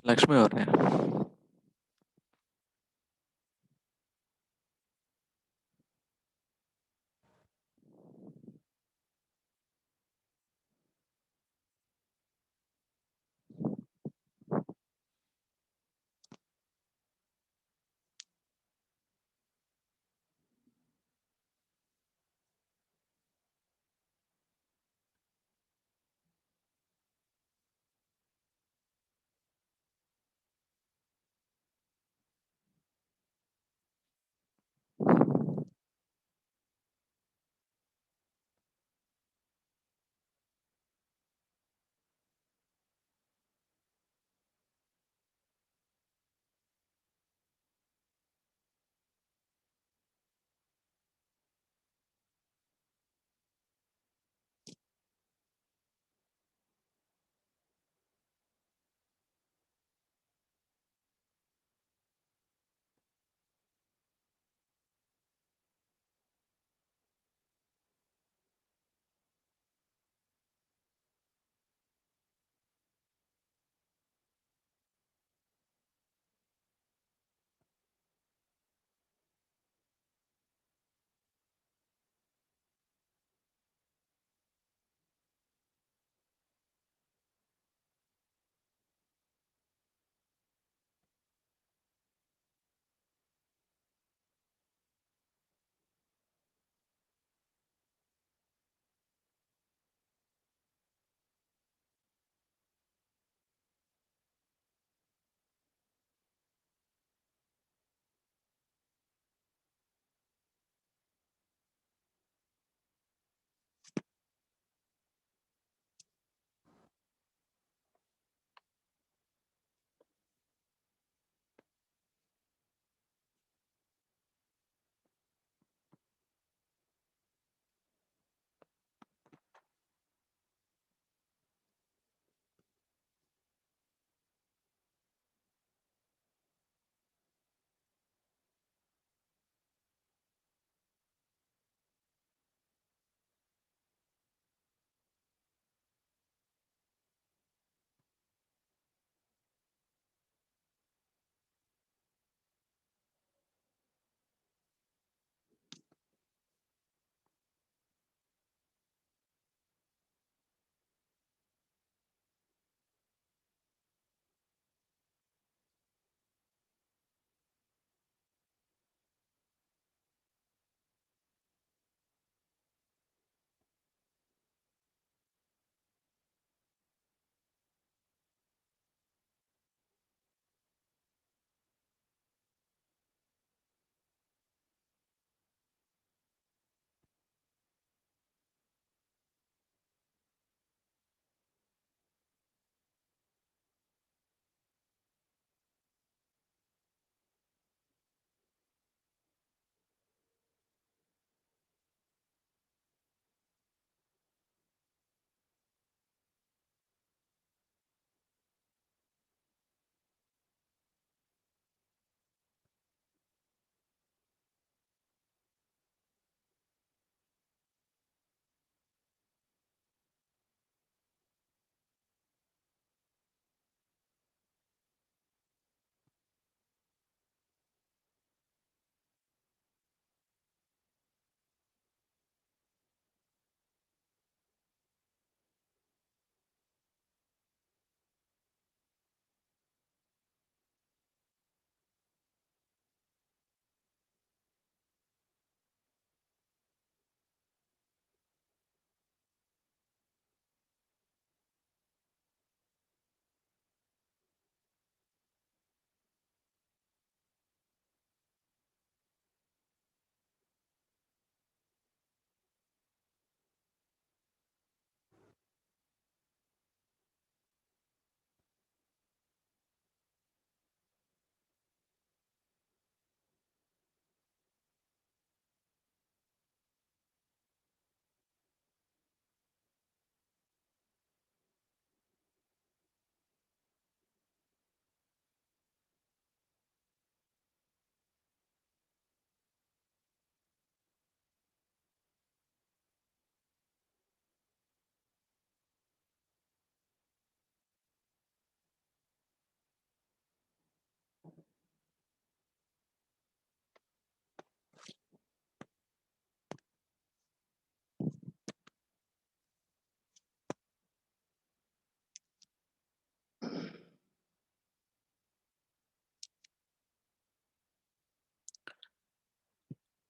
ಲಕ್ಷ್ಮಿ ಅವರೇ,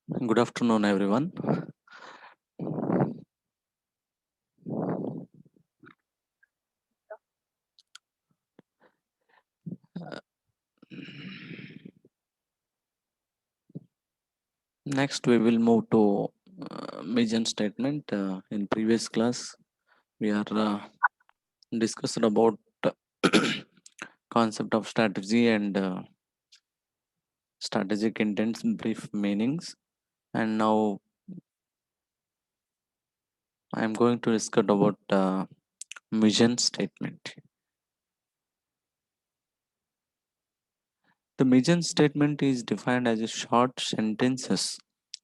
Good afternoon, everyone. Uh, Next, we will move to mission statement. In previous class, we are discussed about concept of strategy and strategic intents, brief meanings, and now I am going to discuss about mission statement. The mission statement is defined as a short sentences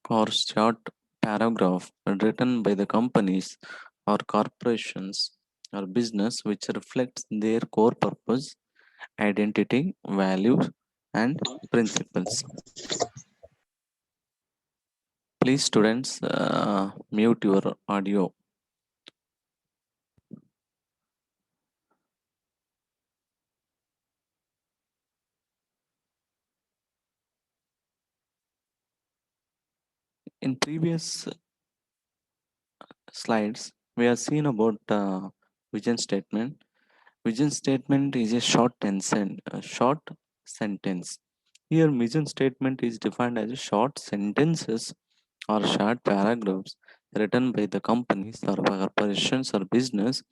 or short paragraph written by the companies or corporations or business which reflects their core purpose, identity, values, and principles. Please, students, mute your audio. In previous slides, we have seen about vision statement. Vision statement is a short sentence. Here, mission statement is defined as short sentences or short paragraphs written by the companies or corporations or business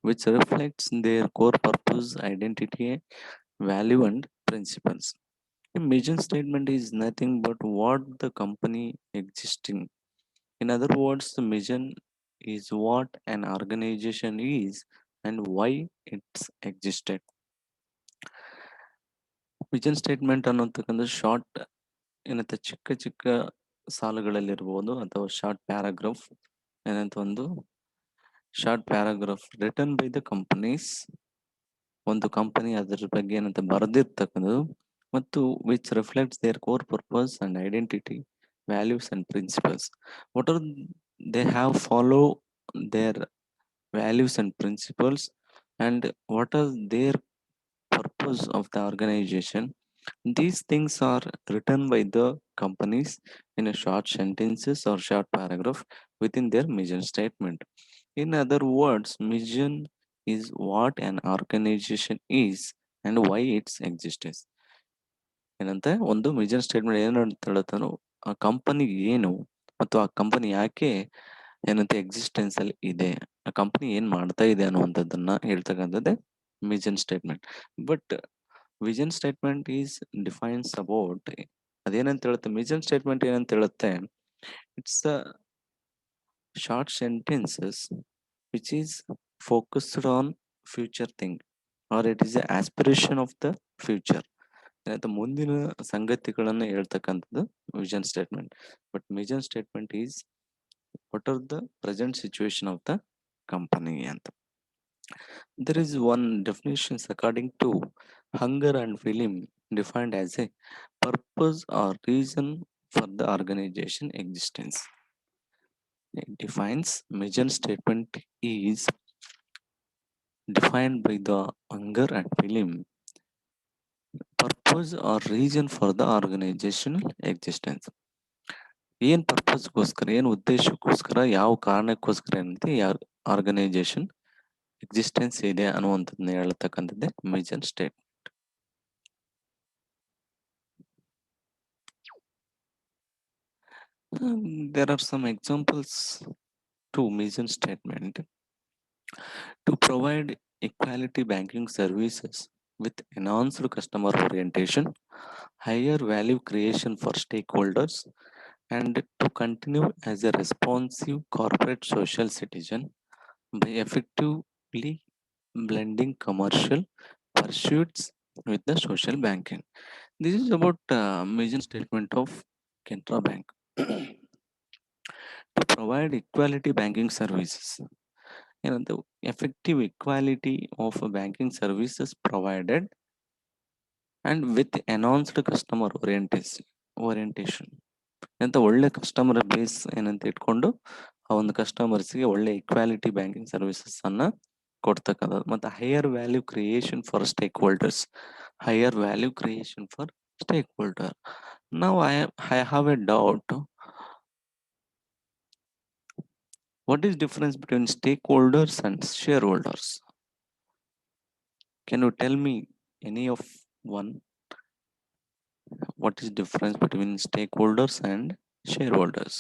which reflects their core purpose, identity, value, and principles. A mission statement is nothing but what the company existing. In other words, the mission is what an organization is and why it's existed. Vision statement ಅನ್ನೋತಕ್ಕಂಥ short ಏನಂತ ಚಿಕ್ಕ ಚಿಕ್ಕ ಸಾಲುಗಳಲ್ಲಿರ್ಬೋದು ಅಥವಾ short paragraph ಏನಂತ ಒಂದು short paragraph written by the companies ಒಂದು company ಅದರ ಬಗ್ಗೆ ಏನಂತ ಬರೆದಿರ್ತಕ್ಕಂಥದ್ದು ಮತ್ತು which reflects their core purpose and identity values and principles what are they have follow their values and principles and what are their purpose of the organization. These things are written by the companies in a short sentences or short paragraph within their mission statement. In other words, mission is what an organization is and why its existence. ಏನಂತೆ ಒಂದು mission statement ಏನು ಅಂತ ಹೇಳುತ್ತಾನೋ ಆ company ಏನು ಮತ್ತು ಆ company ಯಾಕೆ ಏನಂತ ಎಕ್ಸಿಸ್ಟೆನ್ಸ್ ಅಲ್ಲಿ ಇದೆ, ಆ ಕಂಪನಿ ಏನ್ ಮಾಡ್ತಾ ಇದೆ ಅನ್ನುವಂಥದ್ದನ್ನ ಹೇಳ್ತಕ್ಕಂಥದ್ದೇ mission statement. But vision statement is defines about ಅದೇನಂತ ಹೇಳುತ್ತೆ, ಮಿಷನ್ ಸ್ಟೇಟ್ಮೆಂಟ್ ಏನಂತ ಹೇಳುತ್ತೆ, it's a short sentences which is focused on future thing or it is a aspiration of the future. ಏನಂತ ಮುಂದಿನ ಸಂಗತಿಗಳನ್ನ ಹೇಳ್ತಕ್ಕಂಥದ್ದು vision statement. But mission statement is what are the present situation of the company ಅಂತ. There is one definition according to hunger and film defined as a purpose or reason for the organization existence. It defines mission statement is defined by the hunger and film purpose or reason for the organizational existence. ಏನ್ ಪರ್ಪಸ್ಗೋಸ್ಕರ, ಏನ್ ಉದ್ದೇಶಕ್ಕೋಸ್ಕರ, ಯಾವ ಕಾರಣಕ್ಕೋಸ್ಕರ ಏನಂತೆ ಯಾವ organisation existence ಇದೆ ಅನ್ನುವಂಥದ್ದನ್ನ ಹೇಳ್ತಕ್ಕಂಥದ್ದೇ mission state. There are some examples to mission statement. To provide equality banking services with enhanced customer orientation, higher value creation for stakeholders, and to continue as a responsive corporate social citizen by effectively blending commercial pursuits with the social banking. This is about mission statement of Canara Bank. To provide equality banking services, the effective equality of banking services provided and with enhanced customer orientation ಅಂತ ಒಳ್ಳೆ customer base ಏನಂತ ಇಟ್ಕೊಂಡು ಆ ಒಂದು ಕಸ್ಟಮರ್ಸ್ಗೆ ಒಳ್ಳೆ equality banking services ಅನ್ನ ಕೊಡ್ತಕ್ಕಂಥದ್ದು. ಮತ್ತು higher value creation for stakeholders, higher value creation for stakeholder. ನಾವು I have a doubt, What is difference between stakeholders and shareholders? Can you tell me any of one? What is difference between stakeholders and shareholders?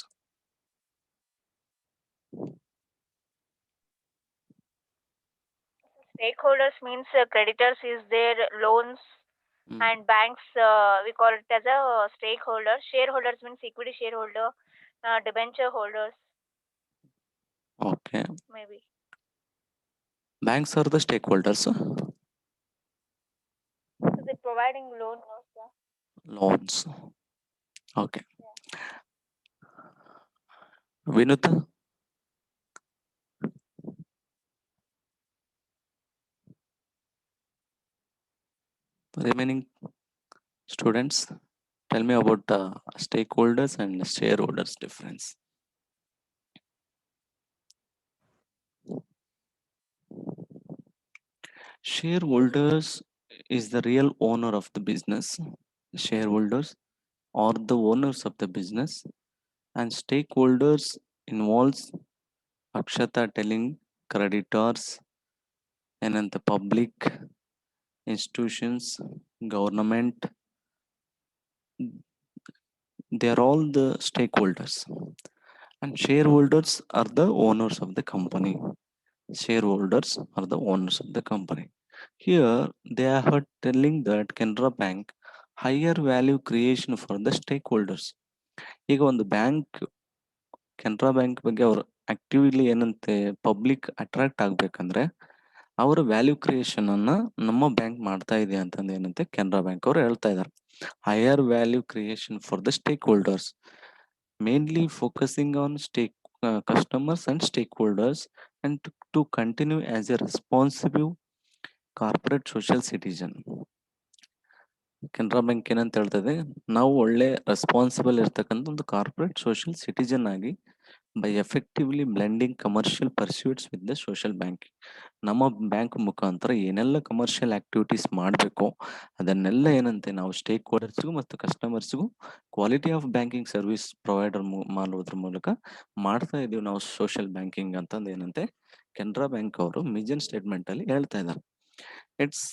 Stakeholders means creditors is their loans, Mm, and banks we call it as a stakeholder. Shareholders means equity shareholder, debenture holders okay. maybe. Banks are the stakeholders. So they're providing loan, no, sir? Loans. Okay. Yeah. Vinuta, remaining students, tell me about stakeholders and shareholders difference. Shareholders is the real owner of the business. Shareholders are the owners of the business, and stakeholders involves Akshata telling creditors and then the public, institutions, government, they are all the stakeholders. And shareholders are the owners of the company. Shareholders are the owners of the company. Here they are telling that Canara Bank higher value creation for the stakeholders. ಈಗ ಒಂದು bank Canara bank ಬಗ್ಗೆ ಅವ್ರು actively ಏನಂತೆ public attract ಆಗ್ಬೇಕಂದ್ರೆ ಅವರ value creation ಅನ್ನ ನಮ್ಮ bank ಮಾಡ್ತಾ ಇದೆ ಅಂತಂದು ಏನಂತೆ ಕೆನರಾ ಬ್ಯಾಂಕ್ ಅವರು ಹೇಳ್ತಾ ಇದ್ದಾರೆ. Higher value creation for the stake holders, mainly focusing on stake customers and stakeholders, and to continue as a responsible corporate social citizen. Canara bank ಏನಂತ ಹೇಳ್ತದೆ, ನಾವು ಒಳ್ಳೆ ರೆಸ್ಪಾನ್ಸಿಬಲ್ ಇರ್ತಕ್ಕಂಥ ಒಂದು ಕಾರ್ಪೊರೇಟ್ ಸೋಷಿಯಲ್ ಸಿಟಿಜನ್ ಆಗಿ by effectively blending commercial pursuits with the social banking. ನಮ್ಮ bank ಮುಖಾಂತರ ಏನೆಲ್ಲ ಕಮರ್ಷಿಯಲ್ ಆಕ್ಟಿವಿಟೀಸ್ ಮಾಡಬೇಕು ಅದನ್ನೆಲ್ಲ ಏನಂತೆ ನಾವು ಸ್ಟೇಕ್ ಹೋಲ್ಡರ್ಸ್ಗೂ ಮತ್ತು ಕಸ್ಟಮರ್ಸ್ಗೂ quality of banking service provider ಮಾಡೋದ್ರ ಮೂಲಕ ಮಾಡ್ತಾ ಇದೀವಿ ನಾವು ಸೋಷಿಯಲ್ ಬ್ಯಾಂಕಿಂಗ್ ಅಂತಂದು ಏನಂತೆ ಕೆನರಾ ಬ್ಯಾಂಕ್ ಅವರು ಮಿಷನ್ ಸ್ಟೇಟ್ಮೆಂಟ್ ಅಲ್ಲಿ ಹೇಳ್ತಾ ಇದ್ದಾರೆ. It's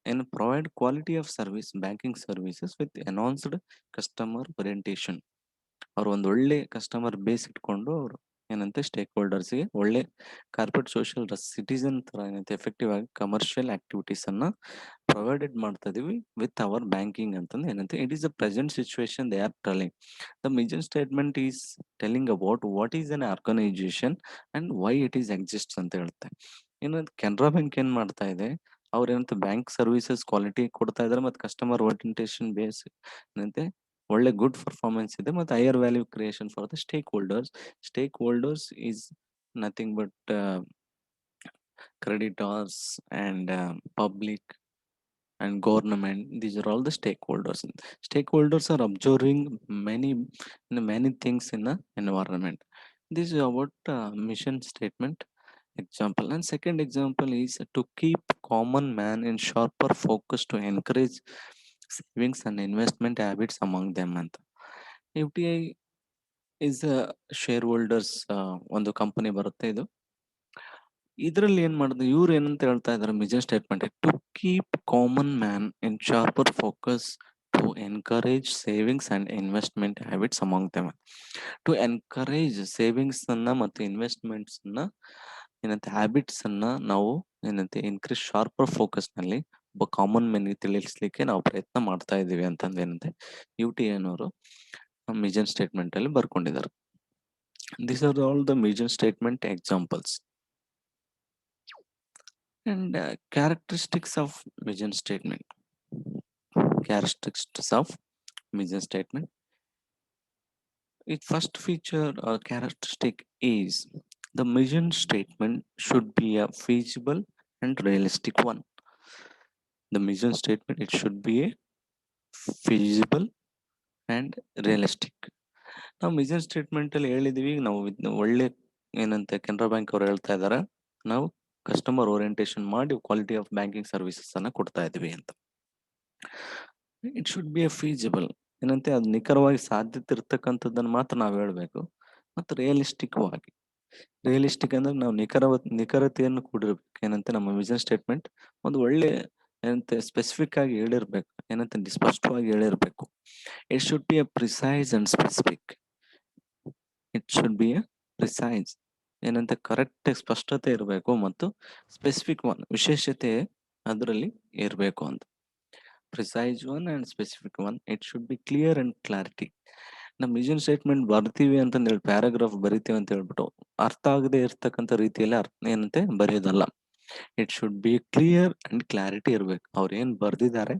and provide quality of service banking services with enhanced customer orientation. ಅವ್ರು ಒಂದು ಒಳ್ಳೆ ಕಸ್ಟಮರ್ ಬೇಸ್ ಇಟ್ಕೊಂಡು ಅವರು ಏನಂತೆ ಸ್ಟೇಕ್ ಹೋಲ್ಡರ್ಸ್ಗೆ ಒಳ್ಳೆ ಕಾರ್ಪೊರೇಟ್ ಸೋಷಿಯಲ್ ಸಿಟಿಸನ್ ತರ ಏನಂತೆ ಎಫೆಕ್ಟಿವ್ ಆಗಿ ಕಮರ್ಷಿಯಲ್ ಆಕ್ಟಿವಿಟೀಸ್ ಅನ್ನ ಪ್ರೊವೈಡೆಡ್ ಮಾಡ್ತಾ ಇದೀವಿ ವಿತ್ ಅವರ್ ಬ್ಯಾಂಕಿಂಗ್ ಅಂತಂದು ಏನಂತೆ it is a present situation they are telling. The mission statement is telling about what is an organisation and why it is exist ಅಂತ ಹೇಳುತ್ತೆ. ಇನ್ನು ಕೆನರಾ ಬ್ಯಾಂಕ್ ಏನ್ ಮಾಡ್ತಾ ಇದೆ, ಅವ್ರ ಏನಂತ ಬ್ಯಾಂಕ್ ಸರ್ವಿಸಸ್ ಕ್ವಾಲಿಟಿ ಕೊಡ್ತಾ ಇದಾರೆ ಮತ್ತು ಕಸ್ಟಮರ್ ಓರಿಯೆಂಟೇಷನ್ ಬೇಸ್ ಏನಂತೆ ಒಳ್ಳೆ ಗುಡ್ ಪರ್ಫಾರ್ಮೆನ್ಸ್ ಇದೆ ಮತ್ತು higher value creation for the stake holders. Stake holders is nothing but creditors and public and government. These are all the stakeholders. Stakeholders are observing many things in the environment. This is about mission statement example. And second example is to keep common man in sharper focus to encourage savings and investment habits among them ಅಂತ. FDI is a shareholders ಒಂದು company ಬರುತ್ತೆ ಇದು. ಇದರಲ್ಲಿ ಏನ್ ಮಾಡಿದ್ರು ಇವ್ರು ಏನಂತ ಹೇಳ್ತಾ ಇದಾರೆ mission statement, to keep common man in sharper focus to encourage savings and investment habits among them. To encourage savings ಅನ್ನ ಮತ್ತು ಇನ್ವೆಸ್ಟ್ಮೆಂಟ್ಸ್ ಅನ್ನ ಏನಂತೆ ಹ್ಯಾಬಿಟ್ಸ್ ಅನ್ನ ನಾವು ಏನಂತೆ ಇನ್ಕ್ರೀಸ್ ಶಾರ್ಪರ್ ಫೋಕಸ್ ನಲ್ಲಿ ಒಬ್ಬ ಕಾಮನ್ ಮ್ಯಾನ್ ತಿಳಿಸ್ಲಿಕ್ಕೆ ನಾವು ಪ್ರಯತ್ನ ಮಾಡ್ತಾ ಇದೀವಿ ಅಂತಂದು ಏನಂತೆ UTN ಅವರು ಮಿಷನ್ ಸ್ಟೇಟ್ಮೆಂಟ್ ಅಲ್ಲಿ ಬರ್ಕೊಂಡಿದ್ದಾರೆ. These are all the mission statement examples. And characteristics of mission statement. Characteristics of mission statement. Its first feature or characteristic is the mission statement should be a feasible and realistic one. The mission statement it should be a feasible and realistic. ನಾವು mission statement ಅಲ್ಲಿ ಹೇಳಿದೀವಿ ನಾವು ಒಳ್ಳೆ ಏನಂತೆ Canara bank ಅವ್ರು ಹೇಳ್ತಾ ಇದಾರೆ ನಾವು customer orientation ಮಾಡಿ ಕ್ವಾಲಿಟಿ ಆಫ್ ಬ್ಯಾಂಕಿಂಗ್ ಸರ್ವಿಸಸ್ ಅನ್ನ ಕೊಡ್ತಾ ಇದೀವಿ ಅಂತ. It should be A feasible, ಏನಂತೆ ಅದು ನಿಖರವಾಗಿ ಸಾಧ್ಯತೆ ಇರ್ತಕ್ಕಂಥದ್ದನ್ನು ಮಾತ್ರ ನಾವು ಹೇಳಬೇಕು ಮತ್ತು ರಿಯಲಿಸ್ಟಿಕ್ ಆಗಿ ರಿಯಲಿಸ್ಟಿಕ್ ಅಂದ್ರೆ ನಾವು ನಿಖರತೆಯನ್ನು ಕೂಡಿರ್ಬೇಕು. ಏನಂತೆ ನಮ್ಮ ವಿಷನ್ ಸ್ಟೇಟ್ಮೆಂಟ್ ಒಂದು ಒಳ್ಳೆ ಏನಂತೆ ಸ್ಪೆಸಿಫಿಕ್ ಆಗಿ ಹೇಳಿರ್ಬೇಕು. ಏನಂತೆ ಸ್ಪಷ್ಟವಾಗಿ ಹೇಳಿರ್ಬೇಕು. It should be a precise and specific. It should be a precise ಏನಂತ ಕರೆಕ್ಟ್ ಸ್ಪಷ್ಟತೆ ಇರಬೇಕು ಮತ್ತು ಸ್ಪೆಸಿಫಿಕ್ ಒನ್ ವಿಶೇಷತೆ ಅದರಲ್ಲಿ ಇರಬೇಕು ಅಂತ. Precise one and specific one. It should be clear and clarity. ನಮ್ಮ ವಿಷನ್ ಸ್ಟೇಟ್ಮೆಂಟ್ ಬರ್ತೀವಿ ಅಂತಂದೇಳಿ ಪ್ಯಾರಾಗ್ರಾಫ್ ಬರಿತೀವಿ ಅಂತ ಹೇಳ್ಬಿಟ್ಟು ಅರ್ಥ ಆಗದೆ ಇರ್ತಕ್ಕಂಥ ರೀತಿಯಲ್ಲಿ ಏನಂತೆ ಬರೆಯೋದಲ್ಲ. It should be clear and clarity ಇರ್ಬೇಕು. ಅವ್ರು ಏನ್ ಬರ್ದಿದ್ದಾರೆ,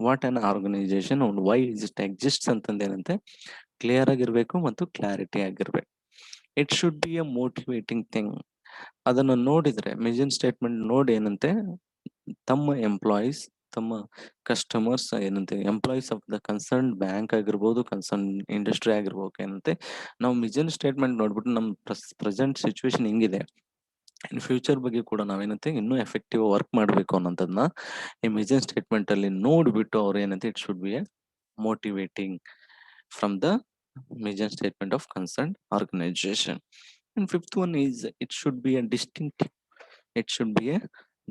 what an organisation and why it exists ಅಂತಂದೇನಂತೆ ಕ್ಲಿಯರ್ ಆಗಿರ್ಬೇಕು ಮತ್ತು ಕ್ಲಾರಿಟಿ ಆಗಿರ್ಬೇಕು. It should be a motivating thing. ಅದನ್ನು ನೋಡಿದ್ರೆ ಮಿಷನ್ ಸ್ಟೇಟ್ಮೆಂಟ್ ನೋಡಿ ಏನಂತೆ ತಮ್ಮ ಎಂಪ್ಲಾಯೀಸ್, ತಮ್ಮ ಕಸ್ಟಮರ್ಸ್ ಏನಂತೆ employees of the concern bank ಆಗಿರ್ಬೋದು, ಕನ್ಸರ್ನ್ ಇಂಡಸ್ಟ್ರಿ ಆಗಿರ್ಬೋದು, ಏನಂತೆ ನಾವು ಮಿಷನ್ ಸ್ಟೇಟ್ಮೆಂಟ್ ನೋಡ್ಬಿಟ್ಟು ನಮ್ಮ ಪ್ರೆಸೆಂಟ್ ಸಿಚುವೇಶನ್ ಹಿಂಗಿದೆ, ಇನ್ ಫ್ಯೂಚರ್ ಬಗ್ಗೆ ಕೂಡ ನಾವೇನಂತೆ ಇನ್ನೂ ಎಫೆಕ್ಟಿವ್ ವರ್ಕ್ ಮಾಡಬೇಕು ಅನ್ನೋದನ್ನ ಈ ಮಿಷನ್ ಸ್ಟೇಟ್ಮೆಂಟ್ ಅಲ್ಲಿ ನೋಡ್ಬಿಟ್ಟು ಅವ್ರು ಏನಂತೆ it should be a motivating from the mission statement of concern organization. And fifth one is it should be a distinctive. It should be a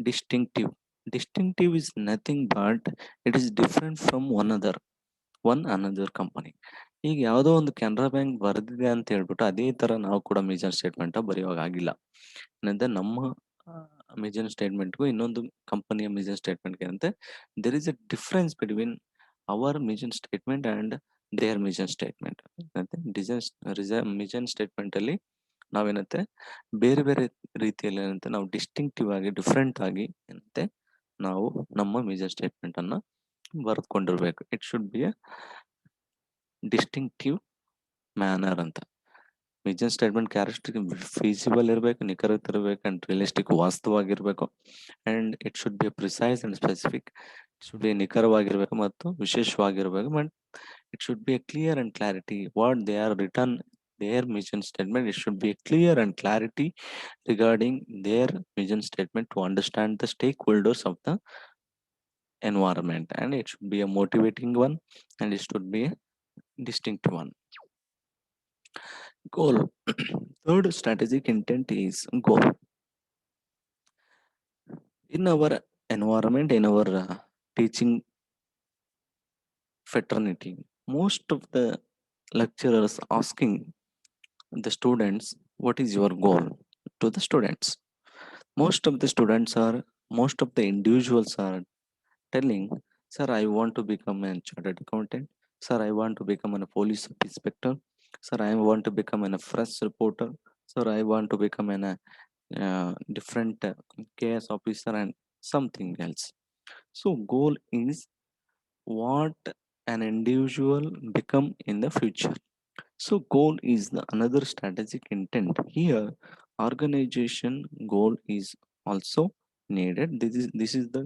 distinctive. Distinctive is nothing but it is different from one another company. ಈಗ ಯಾವುದೋ ಒಂದು Canara bank ಬರ್ದಿದೆ ಅಂತ ಹೇಳ್ಬಿಟ್ಟು ಅದೇ ತರ ನಾವು ಕೂಡ ಮಿಷನ್ ಸ್ಟೇಟ್ಮೆಂಟ್ ಬರೆಯುವಾಗ ಆಗಿಲ್ಲ. ಏನಂದ್ರೆ ನಮ್ಮ ಮಿಷನ್ ಸ್ಟೇಟ್ಮೆಂಟ್ಗೂ ಇನ್ನೊಂದು ಕಂಪನಿಯ ಮಿಷನ್ ಸ್ಟೇಟ್ಮೆಂಟ್ಗೆ ಏನಂತೆ there is a difference between our mission statement and their mission statement. Mission statement ಅಲ್ಲಿ ನಾವೇನಂತೆ ಬೇರೆ ಬೇರೆ ರೀತಿಯಲ್ಲಿ ಏನಂತೆ ನಾವು ಡಿಸ್ಟಿಂಕ್ಟಿವ್ ಆಗಿ ಡಿಫ್ರೆಂಟ್ ಆಗಿ ಏನಂತೆ ನಾವು ನಮ್ಮ ಮಿಷನ್ ಸ್ಟೇಟ್ಮೆಂಟ್ ಅನ್ನ ಬರೆದುಕೊಂಡಿರ್ಬೇಕು. It should be a distinctive manner ಅಂತ. ವಿಷನ್ ಸ್ಟೇಟ್ಮೆಂಟ್ ಕ್ಯಾರೆಕ್ಟರ್ ಫೀಸಿಬಲ್ ಇರಬೇಕು, ನಿಖರತೆ ಇರಬೇಕು ಅಂಡ್ ರಿಯಲಿಸ್ಟಿಕ್ ವಾಸ್ತವವಾಗಿರ್ಬೇಕು. And it should be precise and specific. It should be ನಿಖರವಾಗಿರ್ಬೇಕು ಮತ್ತು ವಿಶೇಷವಾಗಿರ್ಬೇಕು. But it should be clear and clarity what they are written their mission statement. It should be clear and clarity regarding their mission statement to understand the stakeholders of the environment, and it should be a motivating one and it should be a distinct one. Goal. Third strategic intent is goal. In our environment, in our teaching fraternity, most of the lecturers asking the students, what is your goal? To the students, most of the individuals are telling, sir, I want to become a chartered accountant, sir, I want to become a police inspector, sir, I want to become a press reporter, sir, I want to become a different KS officer and something else. So goal is what an individual become in the future. So goal is the another strategic intent. Here, organization goal is also needed. This is the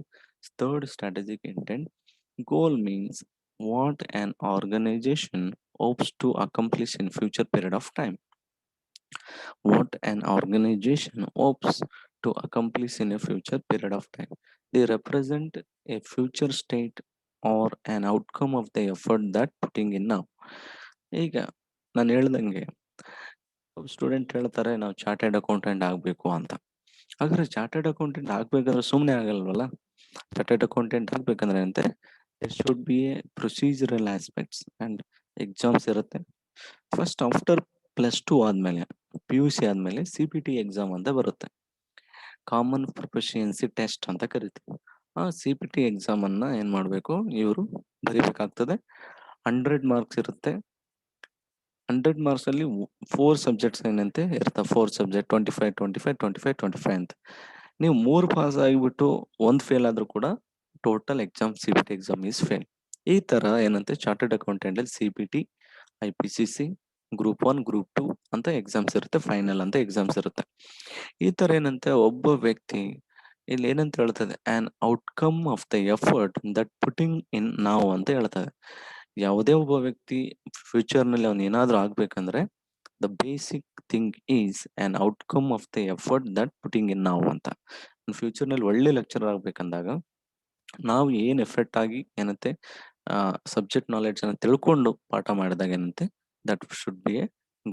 third strategic intent. Goal means what an organization hopes to accomplish in future period of time. What an organization hopes to accomplish in a future period of time. They represent a future state or an outcome of the effort that putting in now. ಈಗ ನಾನು ಹೇಳ್ದಂಗೆ student ಹೇಳ್ತಾರೆ ನಾವು chartered accountant ಆಗಬೇಕು ಅಂತ. ಹಾಗಾದ್ರೆ chartered accountant ಆಗ್ಬೇಕಾದ್ರೆ ಸುಮ್ಮನೆ ಆಗಲ್ವಲ್ಲ. ಚಾರ್ಟೆಡ್ ಅಕೌಂಟೆಂಟ್ ಆಗ್ಬೇಕಂದ್ರೆ ಅಂತೆ there should be a procedural aspects and exams ಇರುತ್ತೆ. ಫಸ್ಟ್ ಆಫ್ಟರ್ +2 ಆದ್ಮೇಲೆ PUC ಆದ್ಮೇಲೆ CPT ಎಕ್ಸಾಮ್ ಅಂತ ಬರುತ್ತೆ. ಕಾಮನ್ ಪ್ರೊಫಿಷಿಯನ್ಸಿ ಟೆಸ್ಟ್ ಅಂತ ಕರಿತೀವಿ. ಆ CPT ಎಕ್ಸಾಮ್ ಅನ್ನ ಏನ್ ಮಾಡ್ಬೇಕು, ಇವರು ಬರೀಬೇಕಾಗ್ತದೆ. 100 ಮಾರ್ಕ್ಸ್ ಇರುತ್ತೆ. 100 ಮಾರ್ಕ್ಸ್ ಅಲ್ಲಿ 4 ಸಬ್ಜೆಕ್ಟ್ಸ್ ಏನಂತೆ ಇರ್ತಾವೆ. 4 ಸಬ್ಜೆಕ್ಟ್ 25 25 25 25 ಅಂತ. ನೀವು 3 ಪಾಸ್ ಆಗಿಬಿಟ್ಟು 1 ಫೇಲ್ ಆದ್ರೂ ಕೂಡ total exam CPT exam is fail. ಈ ತರ ಏನಂತೆ ಚಾರ್ಟೆಡ್ ಅಕೌಂಟೆಂಟ್ ಅಲ್ಲಿ CPT, IPCC, ಗ್ರೂಪ್ 1, ಗ್ರೂಪ್ 2 ಅಂತ ಎಕ್ಸಾಮ್ಸ್ ಇರುತ್ತೆ. ಫೈನಲ್ ಅಂತ ಎಕ್ಸಾಮ್ಸ್ ಇರುತ್ತೆ. ಈ ತರ ಏನಂತೆ ಒಬ್ಬ ವ್ಯಕ್ತಿ ಇಲ್ಲಿ ಏನಂತ ಹೇಳ್ತದೆ, on outcome of the effort that putting in ನಾವು ಅಂತ ಹೇಳ್ತದೆ. ಯಾವುದೇ ಒಬ್ಬ ವ್ಯಕ್ತಿ ಫ್ಯೂಚರ್ ನಲ್ಲಿ ಅವನು ಏನಾದ್ರೂ ಆಗ್ಬೇಕಂದ್ರೆ the basic thing is on outcome of the effort that putting in ನಾವು ಅಂತ. ಫ್ಯೂಚರ್ ನಲ್ಲಿ ಒಳ್ಳೆ ಲೆಕ್ಚರ್ ಆಗ್ಬೇಕಂದಾಗ ನಾವು ಏನ್ ಎಫರ್ಟ್ ಆಗಿ ಏನಂತೆ ಸಬ್ಜೆಕ್ಟ್ ನಾಲೆಡ್ಜ್ ಅನ್ನ ತಿಳ್ಕೊಂಡು ಪಾಠ ಮಾಡಿದಾಗ ಏನಂತೆ that should be a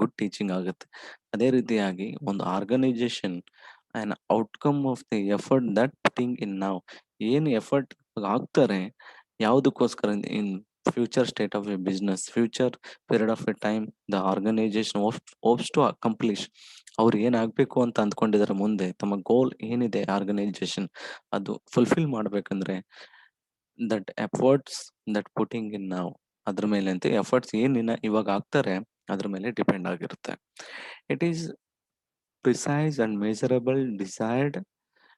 good teaching ಆಗುತ್ತೆ. ಅದೇ ರೀತಿಯಾಗಿ ಒಂದು organization on outcome of the effort that putting in now. ಏನು ಎಫರ್ಟ್ ಹಾಕ್ತಾರೆ ಯಾವುದಕ್ಕೋಸ್ಕರ in future state of a business, future period of a time the organization hopes to accomplish. ಅವ್ರು ಏನಾಗಬೇಕು ಅಂತ ಅಂದ್ಕೊಂಡಿದ್ದಾರೆ ಮುಂದೆ, ತಮ್ಮ ಗೋಲ್ ಏನಿದೆ ಆರ್ಗನೈಜೇಷನ್ ಅದು ಫುಲ್ಫಿಲ್ ಮಾಡಬೇಕಂದ್ರೆ that efforts that putting in now, ಅದ್ರ ಮೇಲೆ ಅಂತ ಎಫರ್ಟ್ಸ್ ಏನಿನ ಇವಾಗ ಹಾಕ್ತಾರೆ ಅದ್ರ ಮೇಲೆ ಡಿಪೆಂಡ್ ಆಗಿರುತ್ತೆ. It is precise and measurable desired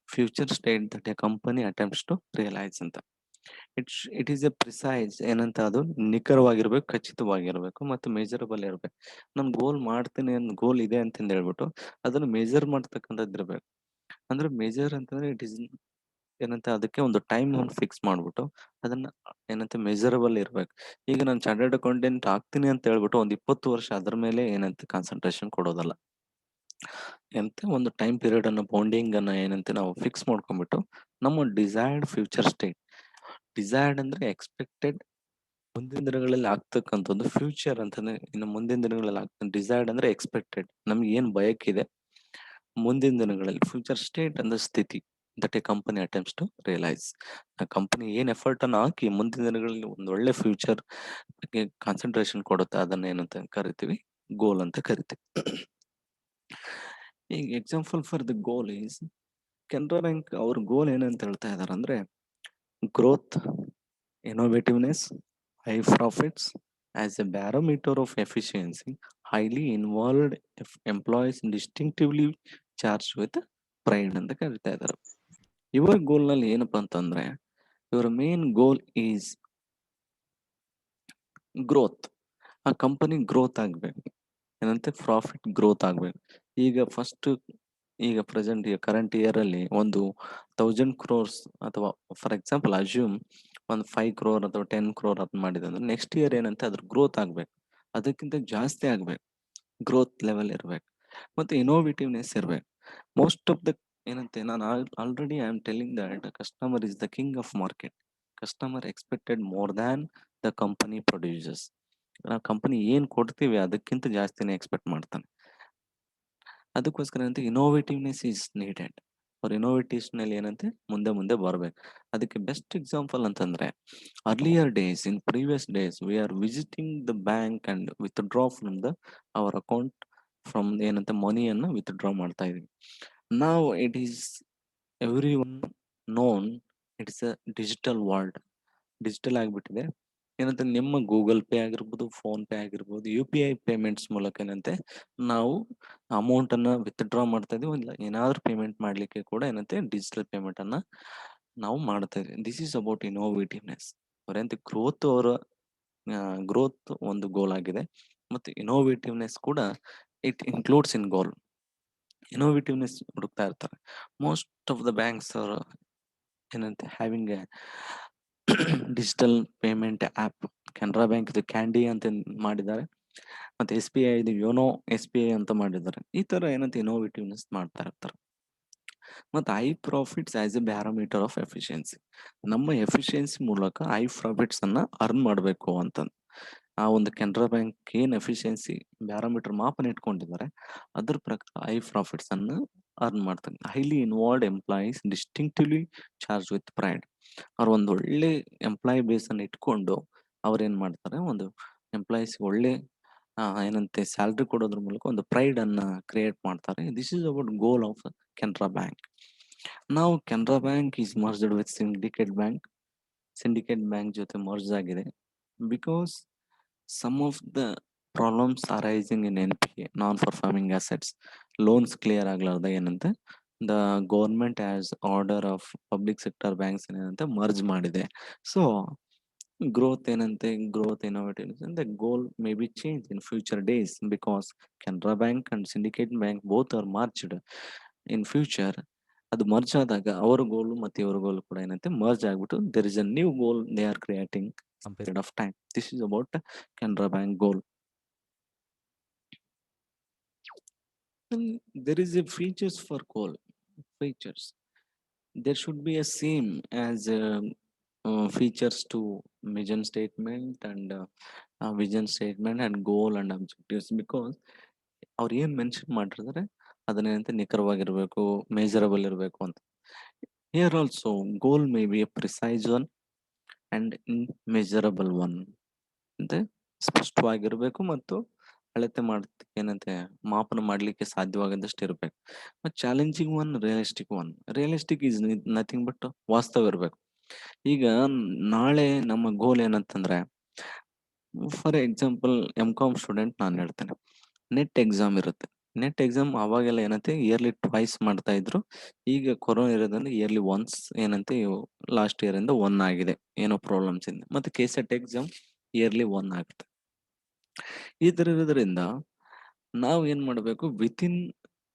future state that a company attempts to realise ಅಂತ. ಇಟ್ ಈಸ್ ಎ ಪ್ರಿಸೈಸ್ ಏನಂತ, ಅದು ನಿಖರವಾಗಿರ್ಬೇಕು, ಖಚಿತವಾಗಿರ್ಬೇಕು ಮತ್ತು ಮೆಜರಬಲ್ ಇರ್ಬೇಕು. ನಾನು ಗೋಲ್ ಮಾಡ್ತೀನಿ, ಗೋಲ್ ಇದೆ ಅಂತಂದು ಹೇಳ್ಬಿಟ್ಟು ಅದನ್ನು ಮೆಜರ್ ಮಾಡ್ತಕ್ಕಂಥದ್ದು ಇರ್ಬೇಕು. ಅಂದ್ರೆ ಮೆಜರ್ ಅಂತಂದ್ರೆ ಇಟ್ ಈಸ್ ಏನಂತ, ಅದಕ್ಕೆ ಒಂದು ಟೈಮ್ ಒಂದು ಫಿಕ್ಸ್ ಮಾಡ್ಬಿಟ್ಟು ಅದನ್ನ ಏನಂತ ಮೆಜರಬಲ್ ಇರ್ಬೇಕು. ಈಗ ನಾನು ಚಾರ್ಟರ್ಡ್ ಅಕೌಂಟೆಂಟ್ ಆಗ್ತೀನಿ ಅಂತ ಹೇಳ್ಬಿಟ್ಟು ಒಂದು 20 ವರ್ಷ ಅದ್ರ ಮೇಲೆ ಏನಂತ ಕಾನ್ಸಂಟ್ರೇಷನ್ ಕೊಡೋದಲ್ಲ. ಎಂತ ಒಂದು ಟೈಮ್ ಪೀರಿಯಡ್ ಅನ್ನು, ಬೌಂಡಿಂಗ್ ಅನ್ನ ಏನಂತ ನಾವು ಫಿಕ್ಸ್ ಮಾಡ್ಕೊಂಡ್ಬಿಟ್ಟು ನಮ್ಮ ಡಿಸೈರ್ಡ್ ಫ್ಯೂಚರ್ ಸ್ಟೇಟ್, ಡಿಸೈರ್ಡ್ ಅಂದ್ರೆ ಎಕ್ಸ್ಪೆಕ್ಟೆಡ್, ಮುಂದಿನ ದಿನಗಳಲ್ಲಿ ಆಗ್ತಕ್ಕಂಥದ್ದು. ಫ್ಯೂಚರ್ ಅಂತಂದ್ರೆ ಇನ್ನು ಮುಂದಿನ ದಿನಗಳಲ್ಲಿ ಆಗ್ತದೆ. ಡಿಸೈರ್ಡ್ ಅಂದ್ರೆ ಎಕ್ಸ್ಪೆಕ್ಟೆಡ್, ನಮ್ಗೆ ಏನ್ ಬಯಕಿದೆ ಮುಂದಿನ ದಿನಗಳಲ್ಲಿ. ಫ್ಯೂಚರ್ ಸ್ಟೇಟ್ ಅಂದ್ರೆ ಸ್ಥಿತಿ that a company attempts to realise. ಆ ಕಂಪನಿ ಏನ್ ಎಫರ್ಟ್ ಅನ್ನು ಹಾಕಿ ಮುಂದಿನ ದಿನಗಳಲ್ಲಿ ಒಂದು ಒಳ್ಳೆ ಫ್ಯೂಚರ್ ಕಾನ್ಸಂಟ್ರೇಷನ್ ಕೊಡುತ್ತೆ, ಅದನ್ನ ಏನಂತ ಕರಿತೀವಿ, ಗೋಲ್ ಅಂತ ಕರಿತೀವಿ. ಈಗ example for the goal is Canara Bank. ಅವ್ರ ಗೋಲ್ ಏನಂತ ಹೇಳ್ತಾ ಇದಾರೆ ಅಂದ್ರೆ growth, innovativeness, high profits as a barometer of efficiency, highly involved employees distinctively charged with pride ಅಂತ ಕರಿತಾ ಇದ್ದಾರೆ. ಇವರ ಗೋಲ್ ನಲ್ಲಿ ಏನಪ್ಪಾ ಅಂತಂದ್ರೆ, ಇವರ ಮೇನ್ ಗೋಲ್ ಈಸ್ ಗ್ರೋತ್. ಆ ಕಂಪನಿ ಗ್ರೋತ್ ಆಗ್ಬೇಕು, ಏನಂತೆ ಪ್ರಾಫಿಟ್ ಗ್ರೋತ್ ಆಗ್ಬೇಕು. ಈಗ ಫಸ್ಟ್, ಈಗ ಪ್ರೆಸೆಂಟ್ ಕರೆಂಟ್ ಇಯರ್ ಅಲ್ಲಿ ಒಂದು 1000 crores ಅಥವಾ ಫಾರ್ ಎಕ್ಸಾಂಪಲ್ ಅಸ್ಯೂಮ್ ಒಂದು 5 crore ಅಥವಾ 10 crore ಅದ್ ಮಾಡಿದೆ ಅಂದ್ರೆ ನೆಕ್ಸ್ಟ್ ಇಯರ್ ಏನಂತೆ ಅದ್ರ ಗ್ರೋತ್ ಆಗ್ಬೇಕು, ಅದಕ್ಕಿಂತ ಜಾಸ್ತಿ ಆಗ್ಬೇಕು, ಗ್ರೋತ್ ಲೆವೆಲ್ ಇರ್ಬೇಕು, ಮತ್ತೆ ಇನೋವೇಟಿವ್ನೆಸ್ ಇರ್ಬೇಕು. ಮೋಸ್ಟ್ ಆಫ್ ದ ಏನಂತೆ, ನಾನು already I am telling that customer is the king of market. Customer expected more than the company producers. ನಾವು ಕಂಪನಿ ಏನ್ ಕೊಡ್ತೀವಿ ಅದಕ್ಕಿಂತ ಜಾಸ್ತಿನೇ ಎಕ್ಸ್ಪೆಕ್ಟ್ ಮಾಡ್ತಾನೆ. ಅದಕ್ಕೋಸ್ಕರ ಅಂತ ಇನೋವೇಟಿವ್ನೆಸ್ ಈಸ್ ನೀಡೆಡ್. ಅವ್ರ ಇನೋವೇಟಿವ್ಸ್ ನಲ್ಲಿ ಏನಂತೆ ಮುಂದೆ ಮುಂದೆ ಬರ್ಬೇಕು. ಅದಕ್ಕೆ ಬೆಸ್ಟ್ ಎಕ್ಸಾಂಪಲ್ ಅಂತಂದ್ರೆ earlier days, in previous days we are visiting the bank and withdraw from the our account from ಏನಂತ ಮನಿಯನ್ನ ವಿತ್ಡ್ರಾ ಮಾಡ್ತಾ ಇದೀವಿ. ನಾವು it is every one known, it's a digital world. Digital ಆಗಿಬಿಟ್ಟಿದೆ. ಏನಂತ ನಿಮ್ಮ ಗೂಗಲ್ ಪೇ ಆಗಿರ್ಬೋದು, ಫೋನ್ ಪೇ ಆಗಿರ್ಬೋದು, ಯು ಪಿ ಐ ಪೇಮೆಂಟ್ಸ್ ಮೂಲಕ ಏನಂತೆ ನಾವು ಅಮೌಂಟ್ ಅನ್ನ ವಿತ್ಡ್ರಾ ಮಾಡ್ತಾ ಇದೀವಿ. ಇಲ್ಲ ಏನಾದ್ರೂ ಪೇಮೆಂಟ್ ಮಾಡ್ಲಿಕ್ಕೆ ಕೂಡ ಏನಂತೆ ಡಿಜಿಟಲ್ ಪೇಮೆಂಟ್ ಅನ್ನ ನಾವು ಮಾಡ್ತಾ ಇದೀವಿ. This is about innovativeness. ಅವರಂತೆ ಗ್ರೋತ್, ಅವರ ಗ್ರೋತ್ ಒಂದು ಗೋಲ್ ಆಗಿದೆ, ಮತ್ತೆ ಇನೋವೇಟಿವ್ನೆಸ್ ಕೂಡ ಇಟ್ ಇನ್ಕ್ಲೂಡ್ಸ್ ಇನ್ ಗೋಲ್. ಇನೋವೇಟಿವ್ನೆಸ್ ಹುಡುಕ್ತಾ ಇರ್ತಾರೆ. ಮೋಸ್ಟ್ ಆಫ್ ದ ಬ್ಯಾಂಕ್ಸ್ ಅವರು ಏನಂತೆ having a digital payment app. Canara Bank ಇದು ಕ್ಯಾಂಡಿ ಅಂತ ಮಾಡಿದ್ದಾರೆ, ಮತ್ತೆ ಎಸ್ ಬಿ ಐ ಇದು ಯೋನೋ ಎಸ್ ಬಿ ಐ ಅಂತ ಮಾಡಿದ್ದಾರೆ. ಈ ತರ ಏನಂತ ಇನೋವೇಟಿವ್ನೆಸ್ ಮಾಡ್ತಾ ಇರ್ತಾರೆ. ಮತ್ತೆ high profits as a barometer of efficiency. ನಮ್ಮ ಎಫಿಷಿಯನ್ಸಿ ಮೂಲಕ ಐ ಪ್ರಾಫಿಟ್ಸ್ ಅನ್ನ ಅರ್ನ್ ಮಾಡಬೇಕು ಅಂತ ಆ ಒಂದು ಕೆನರಾ ಬ್ಯಾಂಕ್ ಏನ್ ಎಫಿಷಿಯನ್ಸಿ ಬ್ಯಾರೋಮೀಟರ್ ಮಾಪನ ಇಟ್ಕೊಂಡಿದ್ದಾರೆ ಅದ್ರ ಪ್ರಕಾರ ಐ ಪ್ರಾಫಿಟ್ಸ್ ಅನ್ನು ಅರ್ನ್ ಮಾಡ್ತಾರೆ. Highly involved employees distinctively charge with pride. ಅವ್ರು ಒಂದು ಒಳ್ಳೆ ಎಂಪ್ಲಾಯಿ ಬೇಸ್ ಅನ್ನು ಇಟ್ಕೊಂಡು ಅವ್ರು ಏನ್ ಮಾಡ್ತಾರೆ, ಒಂದು ಎಂಪ್ಲಾಯೀಸ್ ಒಳ್ಳೆ ಏನಂತೆ ಸ್ಯಾಲ್ರಿ ಕೊಡೋದ್ರ ಮೂಲಕ ಒಂದು ಪ್ರೈಡ್ ಅನ್ನ ಕ್ರಿಯೇಟ್ ಮಾಡ್ತಾರೆ. This is about goal of Canara Bank. ನಾವು Canara Bank is merged with Syndicate Bank. Syndicate Bank ಜೊತೆ ಮರ್ಜ್ ಆಗಿದೆ because some of the problems arising in N P A, non performing assets, loans clear ಆಗ್ಲಾರ್ದ ಏನಂತೆ the government as order of public sector banks ಏನಂತೆ merge ಮಾಡಿದೆ. So growth ಏನಂತೆ, growth innovativeness and the goal may be changed in future days because Canara Bank and Syndicate Bank both are merged in future. ಅದು merge ಆದಾಗ ಅವರ goal ಮತ್ತೆ ಇವರ ಗೋಲ್ ಕೂಡ ಏನಂತೆ ಮರ್ಜ್ ಆಗ್ಬಿಟ್ಟು there is a new goal they are creating some period of time. This is about Canara Bank goal. There is a features for goal. Features, there should be a same as features to mission statement and vision statement and goal and objectives. Because ಅವ್ರು ಏನ್ mention ಮಾಡಿರ್ತಾರೆ ಅದನ್ನೇನಂತೆ ನಿಖರವಾಗಿರ್ಬೇಕು, measurable ಇರಬೇಕು ಅಂತ. Here also goal may be a precise one and measurable one. ಅಂದ್ರೆ ಸ್ಪಷ್ಟವಾಗಿರ್ಬೇಕು ಮತ್ತು ಅಳತೆ ಏನಂತೆ ಮಾಪನ ಮಾಡ್ಲಿಕ್ಕೆ ಸಾಧ್ಯವಾಗದಷ್ಟು ಇರ್ಬೇಕು. ಮತ್ತು challenging one, realistic one. Realistic is nothing but ವಾಸ್ತವ ಇರ್ಬೇಕು. ಈಗ ನಾಳೆ ನಮ್ಮ ಗೋಲ್ ಏನಂತಂದ್ರೆ, ಫಾರ್ ಎಕ್ಸಾಂಪಲ್ ಎಂ.ಕಾಮ್ ಸ್ಟೂಡೆಂಟ್ ನಾನು ಹೇಳ್ತೇನೆ, ನೆಟ್ ಎಕ್ಸಾಮ್ ಇರುತ್ತೆ. ನೆಟ್ ಎಕ್ಸಾಮ್ ಅವಾಗೆಲ್ಲ ಏನಂತೆ ಇಯರ್ಲಿ ಟ್ವೈಸ್ ಮಾಡ್ತಾ ಇದ್ರು. ಈಗ ಕೊರೋನಾ ಇರೋದ್ರಿಂದ ಇಯರ್ಲಿ ಒನ್ಸ್ ಏನಂತೆ ಲಾಸ್ಟ್ ಇಯರ್ ಇಂದ ಒನ್ ಆಗಿದೆ, ಏನೋ ಪ್ರಾಬ್ಲಮ್ಸ್ ಇಂದ. ಮತ್ತೆ ಕೆಸೆಟ್ ಎಕ್ಸಾಮ್ ಇಯರ್ಲಿ ಒನ್ ಆಗುತ್ತೆ. ಈ ತರ ಇರೋದ್ರಿಂದ ನಾವು ಏನ್ ಮಾಡಬೇಕು, ವಿತಿನ್